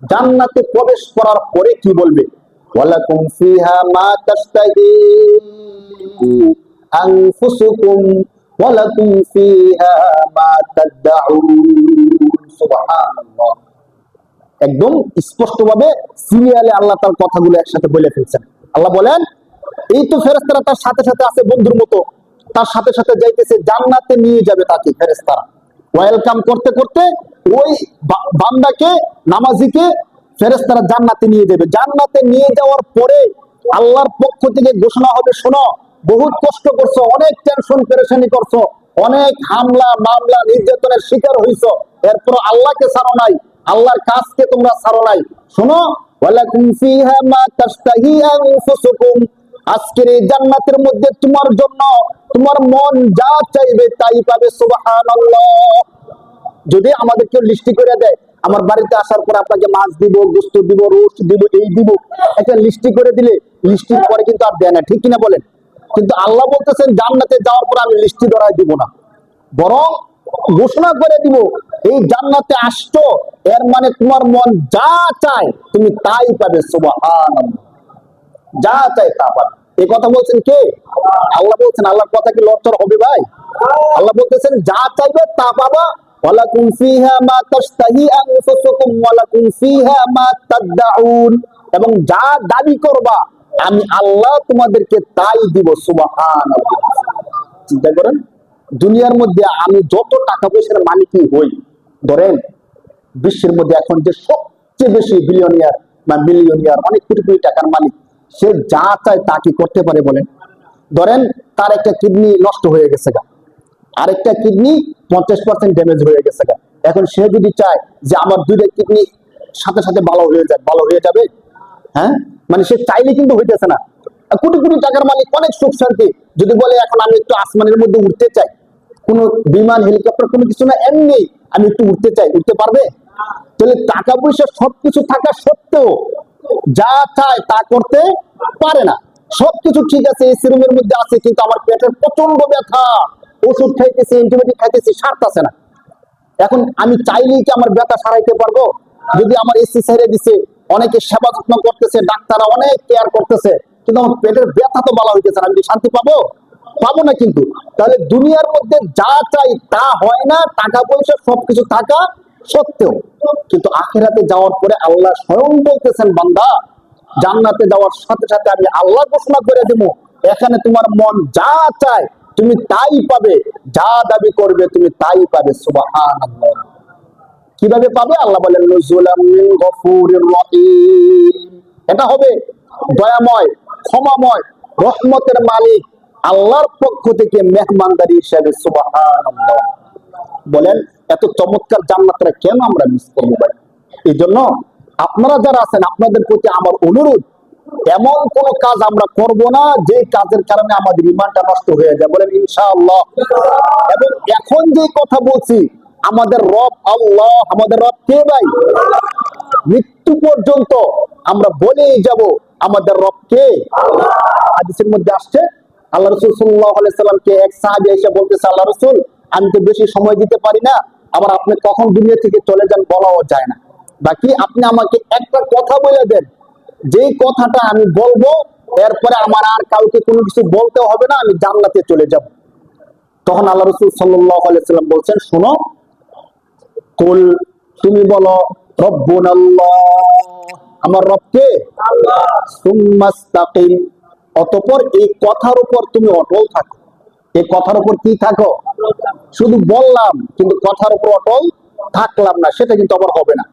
জান্নাতে প্রবেশ করার পরে কি বলবে? ওয়ালাকুম ফিহা মা তাশতাহি আনফুসুকুম ওয়ালাকুম ফিহা মা তাদউন। সুবহানাল্লাহ। একদম স্পষ্টভাবে সিরিয়ালে আল্লাহ তার কথাগুলো একসাথে বলে ফেলছেন। আল্লাহ বলেন এই তো ফেরেশতারা তার সাথে সাথে আছে বন্ধুর মতো, তার সাথে সাথে যাইতেছে, জান্নাতে নিয়ে যাবে তাকে ফেরেশতারা, ওয়েলকাম করতে করতে ওই বান্দাকে, নামাজিকে ফেরেশতারা জান্নাতে নিয়ে যাবে। জান্নাতে নিয়ে যাওয়ার পরে আল্লাহর পক্ষ থেকে ঘোষণা হবে, শোনো বহুত কষ্ট করছো, অনেক টেনশন পেরেশানি করছো, অনেক হামলা মামলা নির্যাতনের শিকার হইছো, এরপর আল্লাহকে ছাড়ো নাই, আল্লাহর কাজকে তোমরা ছাড়ো নাই, শোনো ওয়ালাকুম ফিহা মা তাশতাহি আনফুসুকুম, আজকের এই জান্নাতের মধ্যে তোমার জন্য তোমার মন যা চাইবে তাই পাবে। সুবহানাল্লাহ। যদি আমাদের কেউ লিস্টি করে দেয়, আমার বাড়িতে আসার পর আপনাকে মাছ দিব, গোস্ত দিব, রোস্ট দিব, এই দিব, একটা লিস্টি করে দিলে, লিস্টির পরে কিন্তু আর দেয় না, ঠিক কিনা বলেন? কিন্তু আল্লাহ বলতেছেন জান্নাতে যাওয়ার পর আমি লিস্টি ধরাই দিব না, বরং ঘোষণা করে দিব এই জান্নাতে আসছো, এর মানে তোমার মন যা চায় তুমি তাই পাবে। সুবহানাল্লাহ। যা চাই তা পাবে। এই কথা বলছেন কে? আল্লাহ বলছেন। আল্লাহর কথা কি লড়চড় হবে ভাই? আল্লাহ বলতেছেন যা চাইবে তা পাবা। ওয়ালাকুম ফিহা মা তাশতাহি আনফুসুকুম ওয়ালাকুম ফিহা মা তাদউন, এবং যা দাবি করবা আমি আল্লাহ তোমাদেরকে তাই দিব। সুবহানাল্লাহ। চিন্তা করেন, দুনিয়ার মধ্যে আমি যত টাকা পয়সার মালিকই হই, ধরেন বিশ্বের মধ্যে এখন যে সবচেয়ে বেশি বিলিয়নিয়ার বা মিলিয়নিয়ার, অনেক কোটি কোটি টাকার মালিক, সে যা চায় তা কি করতে পারে বলেন? ধরেন তার একটা কিডনি নষ্ট হয়ে গেছে গা, আরেকটা কিডনি 50% ড্যামেজ হয়ে গেছে গা, এখন সে যদি চায় যে আমার দুইটা কিডনি সাথে সাথে ভালো হয়ে যায়, ভালো হয়ে যাবে, হ্যাঁ, মানে সে চাইলে কিন্তু হইতেছে না। কোটি কোটি টাকার মালিক, অনেক সুখ শান্তি, যদি বলে এখন আমি একটু আসমানের মধ্যে উঠতে চাই, কোন বিমান হেলিকপ্টার কোনো কিছু না, এমনি আমি একটু উঠতে চাই, উঠতে পারবে? তাহলে টাকা পয়সা সবকিছু থাকা সত্ত্বেও যা চায় তা করতে পারে না। সবকিছু ঠিক আছে, এসি রুমের মধ্যে আছে, কিন্তু আমার পেটের প্রচন্ড ব্যথা, ওষুধ খাইতেছি, অ্যান্টিবায়োটিক খাইতেছি, সারতেছে না। এখন আমি চাইলেই কি আমার ব্যথা সারাইতে পারবো? যদি আমার এসি ছেড়ে দিছে, অনেকে সেবা যত্ন করতেছে, ডাক্তাররা অনেক কেয়ার করতেছে, কিন্তু আমার পেটের ব্যথা তো বলা হইতেছে না, আমি কি শান্তি পাবো? পাবো না। কিন্তু তাহলে দুনিয়ার মধ্যে যা চাই তা হয় না, টাকা পয়সা সবকিছু থাকা সত্ত্বেও। কিন্তু আখিরাতে যাওয়ার পরে আল্লাহ স্বয়ং বলতেছেন, বান্দা জান্নাতে যাওয়ার সাথে সাথে আমি আল্লাহ ঘোষণা করে দেবো, এখানে তোমার মন যা চায় তুমি তাই পাবে, যা দাবি করবে তুমি তাই পাবে। সুবহানাল্লাহ। কিভাবে পাবে? আল্লাহ বলেন নুজুলাম মিন গফুরির রহিম। এটা হবে দয়াময়, ক্ষমাময়, রহমতের মালিক আল্লাহর পক্ষ থেকে মেহমানদারি হিসেবে। সুবহানাল্লাহ। বলেন এত চমৎকার জান্নাতটা কেন আমরা মিস করবো ভাই? এই জন্য আপনারা যারা আছেন, আপনাদের প্রতি আমার অনুরোধ, এমন কোন কাজ আমরা করব না যে কাজের কারণে আমাদের ইমানটা নষ্ট হয়ে যায়। বলেন ইনশাআল্লাহ। এবং এখন যে কথা বলছি, আমাদের রব আল্লাহ। আমাদের রব কে ভাই? মৃত্যু পর্যন্ত আমরা বলেই যাব আমাদের রব কে। হাদিসের মধ্যে আসছে, আল্লাহ রাসূল সাল্লাল্লাহু আলাইহি সাল্লামকে এক সাহাবী এসে বলতেছে, আল্লাহ রাসূল আমি তো বেশি সময় দিতে পারি না, আবার আপনি কখন দুনিয়া থেকে চলে যান বলাও যায় না, বাকি আপনি আমাকে একটা কথা বলে দেন, যেই কথাটা আমি বলবো এরপরে আমার আর কাউকে কোনো কিছু বলতে হবে না, আমি জান্নাতে চলে যাব। তখন আল্লাহ রাসূল সাল্লাল্লাহু আলাইহি সাল্লাম বলছেন, শোনো, কুল তুমি বলো রব্বুনাল্লাহ, আমার রব কে? আল্লাহ। সুম্মাস্তাকিম, অতঃপর এই কথার উপর তুমি অটল থাকো। এই কথার উপর কি থাকো? শুধু বললাম কিন্তু কথার উপর অটল থাকলাম না, সেটা কিন্তু আবার হবে না।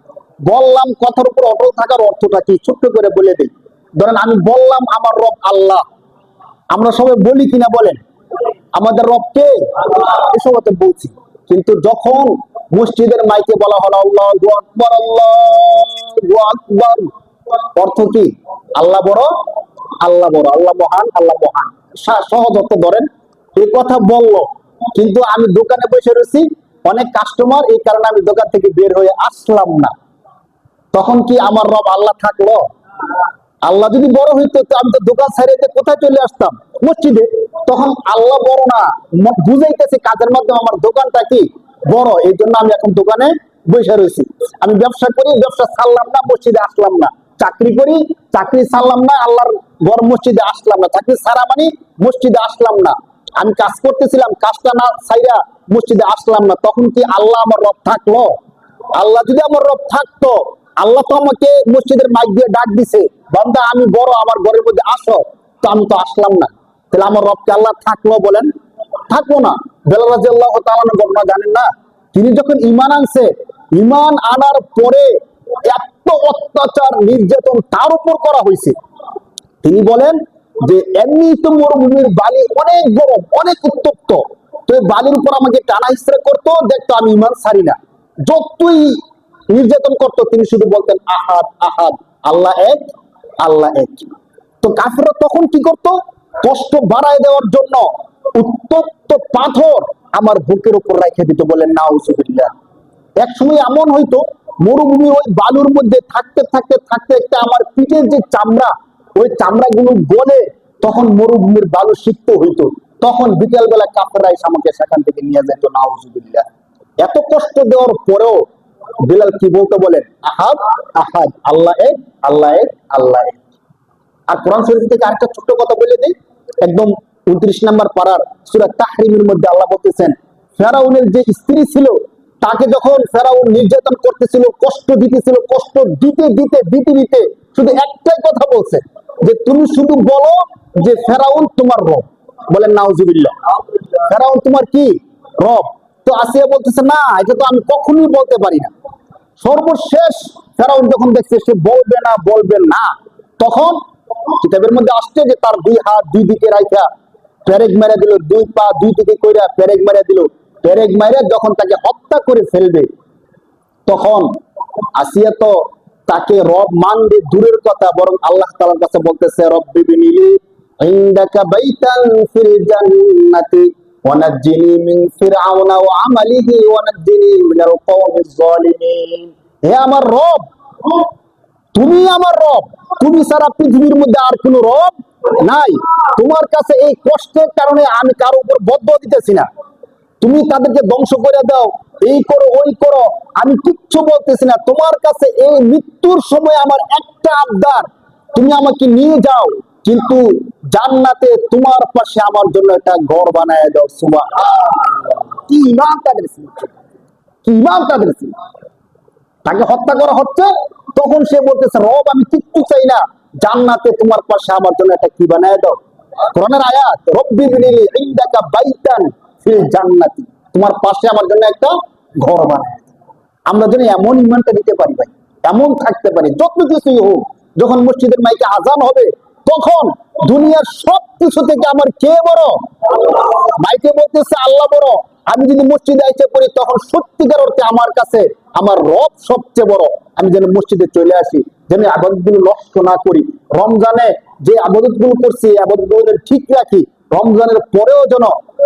বললাম কথার উপর অটল থাকার অর্থটা কি ছোট্ট করে বলে দিই। ধরেন আমি বললাম আমার রব আল্লাহ, আমরা সবাই বলি কিনা বলেন? আমাদের রব কে? এসব তো বলছি, কিন্তু যখন মসজিদের মাইকে বলা হলো আল্লাহু আকবার, আল্লাহু আকবার, অর্থ কি? আল্লাহ বড়, আল্লাহ বড়, আল্লাহ মহান, আল্লাহ মহান। সহজ অর্থ ধরেন, এই কথা বললো, কিন্তু আমি দোকানে বসে রয়েছি, অনেক কাস্টমার, এই কারণে আমি দোকান থেকে বের হয়ে আসলাম না। তখন কি আমার রব আল্লাহ থাকলো? আল্লাহ যদি বড় হইতো তো আমি তো দোকান ছাড়িয়ে কোথায় চলে আসতাম? মসজিদে। তখন আল্লাহ বড় না, বুঝাইতেছে কাজের মাধ্যমে আমার দোকানটা কি বড়, এই জন্য আমি এখন দোকানে বসে রয়েছি। আমি ব্যবসা করি, ব্যবসা ছাড়লাম না, মসজিদে আসলাম না। চাকরি করি, চাকরি ছাড়লাম না, আল্লাহর ঘর মসজিদে আসলাম না। চাকরি ছাড়া মানে মসজিদে আসলাম না। আমি কাজ করতেছিলাম, কাজটা না ছাইরা মসজিদে আসলাম না। তখন কি আল্লাহ আমার রব থাকলো? আল্লাহ যদি আমার রব থাকতো, আল্লাহ তো আমাকে মসজিদের মাইক দিয়ে ডাক দিছে, বান্দা আমি বড়, আমার ঘরের মধ্যে আসো, তো আমি তো আসলাম না। তাহলে আমার রবকে আল্লাহ থাকলো? বলেন থাকলো না। বেলাল রাদিয়াল্লাহু তাআলা ঘটনা জানেন না? তিনি যখন ঈমান আনছে, ঈমান আনার পরে এত অত্যাচার নির্যাতন তার উপর করা হয়েছে, তিনি বলেন যে এমনি তো মরুভূমির বালি অনেক গরম, অনেক উত্তপ্ত, তো এই বালির উপর আমাকে টানা হিসেবে করতো, দেখতো আমি ঈমান ছাড়ি না। যতই নির্যাতন করতো তিনি শুধু বলতেন আহাদ আহাদ, আল্লাহ এক, আল্লাহ এক। তো কাফেররা তখন কি করতো? কষ্ট বাড়ায় দেওয়ার জন্য উত্তপ্ত পাথর আমার বুকের উপর রেখে দিত। বলেন নাউজুবিল্লাহ। এক সময় এমন হইতো, মরুভূমির ওই বালুর মধ্যে থাকতে থাকতে থাকতে থাকতে আমার পিঠের যে চামড়া, ওই চামড়াগুলো গলে তখন মরুভূমির বালু সিক্ত হইতো। তখন বিকেল বেলা কাফেররা এসে আমাকে সেখান থেকে নিয়ে যেত। নাউজুবিল্লাহ। এত কষ্ট দেওয়ার পরেও বিলাল কি বলতো বলেন? আহাদ আহাদ, আল্লাহ এক, আল্লাহ এক, আল্লাহ এক। আর কোরআন শরীফ থেকে আরেকটা ছোট্ট কথা বলে দেই, একদম 29 নম্বর পারার সূরা তাহরিমের মধ্যে আল্লাহ বলতেছেন, ফেরাউনের যে স্ত্রী ছিল, তাকে যখন ফেরাউন নির্যাতন করতেছিল, কষ্ট দিতেছিল, কষ্ট দিতে দিতে দিতে দিতে শুধু একটাই কথা বলছে, যে তুমি শুধু বলো যে ফেরাউন তোমার রব। বলেন নাউজুবিল্লাহ। ফেরাউন তোমার কি রব? তো আসিয়া বলতেছে না, এটা তো আমি কখনোই বলতে পারি না। সর্বশেষ ফেরাউন যখন দেখছে সে বলবে না, বলবে না, তখন কিতাবের মধ্যে আসছে যে তার দুই হাত দুই দিকে রাখা পেরেক মেরে দিল, দুই পা দুই দিকে কইরা পেরেক মেরে দিল। পেরেক মেরে যখন তাকে হত্যা করে ফেলবে, তখন আসিয়া তো তাকে রব মানবে দূরের কথা, বরং আল্লাহ তাআলার কাছে বলতেছে, রব্বি বিনিলি ইনদাকা বাইতান ফিল জান্নাতি ওয়া নাজ্জিনি মিন ফিরআউনা ওয়া আমালিহি ওয়া নাজ্জিনি মিনাল কওমিজ জালিমিন। হে আমার রব, তুমি আমার রব, তুমি ছাড়া পৃথিবীর মধ্যে আর কোন রব নাই। তোমার কাছে এই কষ্টের কারণে আমি কারো উপর বদ্ধ দিতেছি না, তুমি তাদেরকে ধ্বংস করে দাও, এই করো ওই করো, আমি কিচ্ছু বলতেছি না। তোমার কাছে এই মৃত্যুর সময় আমার একটা আবদার, তুমি আমাকে নিয়ে যাও, কিন্তু জান্নাতে তোমার পাশে আমার জন্য একটা ঘর বানায় দাও। সুবহানাল্লাহ! কি ইমান তাদের ছিল, কি ইমান তাদের ছিল। তাকে হত্যা করা হচ্ছে, তখন সে বলতেছে, রব আমি কিচ্ছু চাই না, জান্নাতে তোমার পাশে আমার জন্য একটা কি বানায় দাও। কোরআনের আয়াত, রব্বি বিনিলি ইনদাকা বাইতান ফিল জান্নাতি, তোমার পাশে আমার জন্য একটা ঘর বানায় দাও। আমরা যেন এমন ইমানটা দিতে পারি ভাই, এমন থাকতে পারি, যত কিছুই হোক, যখন মসজিদের মাইকে আজান হবে, তখন দুনিয়ার সব কিছু থেকে আমার কে বড়? মাইকে বলতেছে আল্লাহ বড়, আমি যদি মসজিদে আইসে পড়ি, তখন সত্যিকার অর্থে আমার কাছে আমার রব সবচেয়ে বড়। আমি যেন মসজিদে চলে আসি, যেন আবাদত গুলো নষ্ট না করি, রমজানে যে আবাদত গুলো করছি আবাদত গুলো ঠিক রাখি, রমজানের পরেও যেন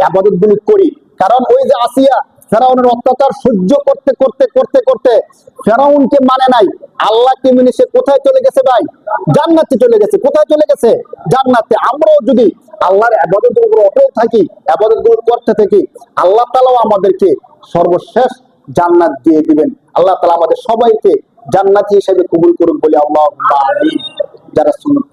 আবাদত গুলো করি। কারণ ওই যে আসিয়া ফেরাউনের অত্যাচার সহ্য করতে করতে করতে করতে ফেরাউনকে মানে নাই, আল্লাহকে মেনে সে কোথায় চলে গেছে ভাই? জান্নাতে চলে গেছে। কোথায় চলে গেছে? জান্নাতে। আমরাও যদি আল্লাহর ইবাদতের উপর অটল থাকি, ইবাদত গুলো করতে থাকি, আল্লাহ তাআলাও আমাদেরকে সর্বশেষ জান্নাত দিয়ে দিবেন। আল্লাহ তাআলা আমাদের সবাইকে জান্নাতি হিসেবে কবুল করুন বলে আল্লাহুম্মা আমিন। যারা সুন্নাত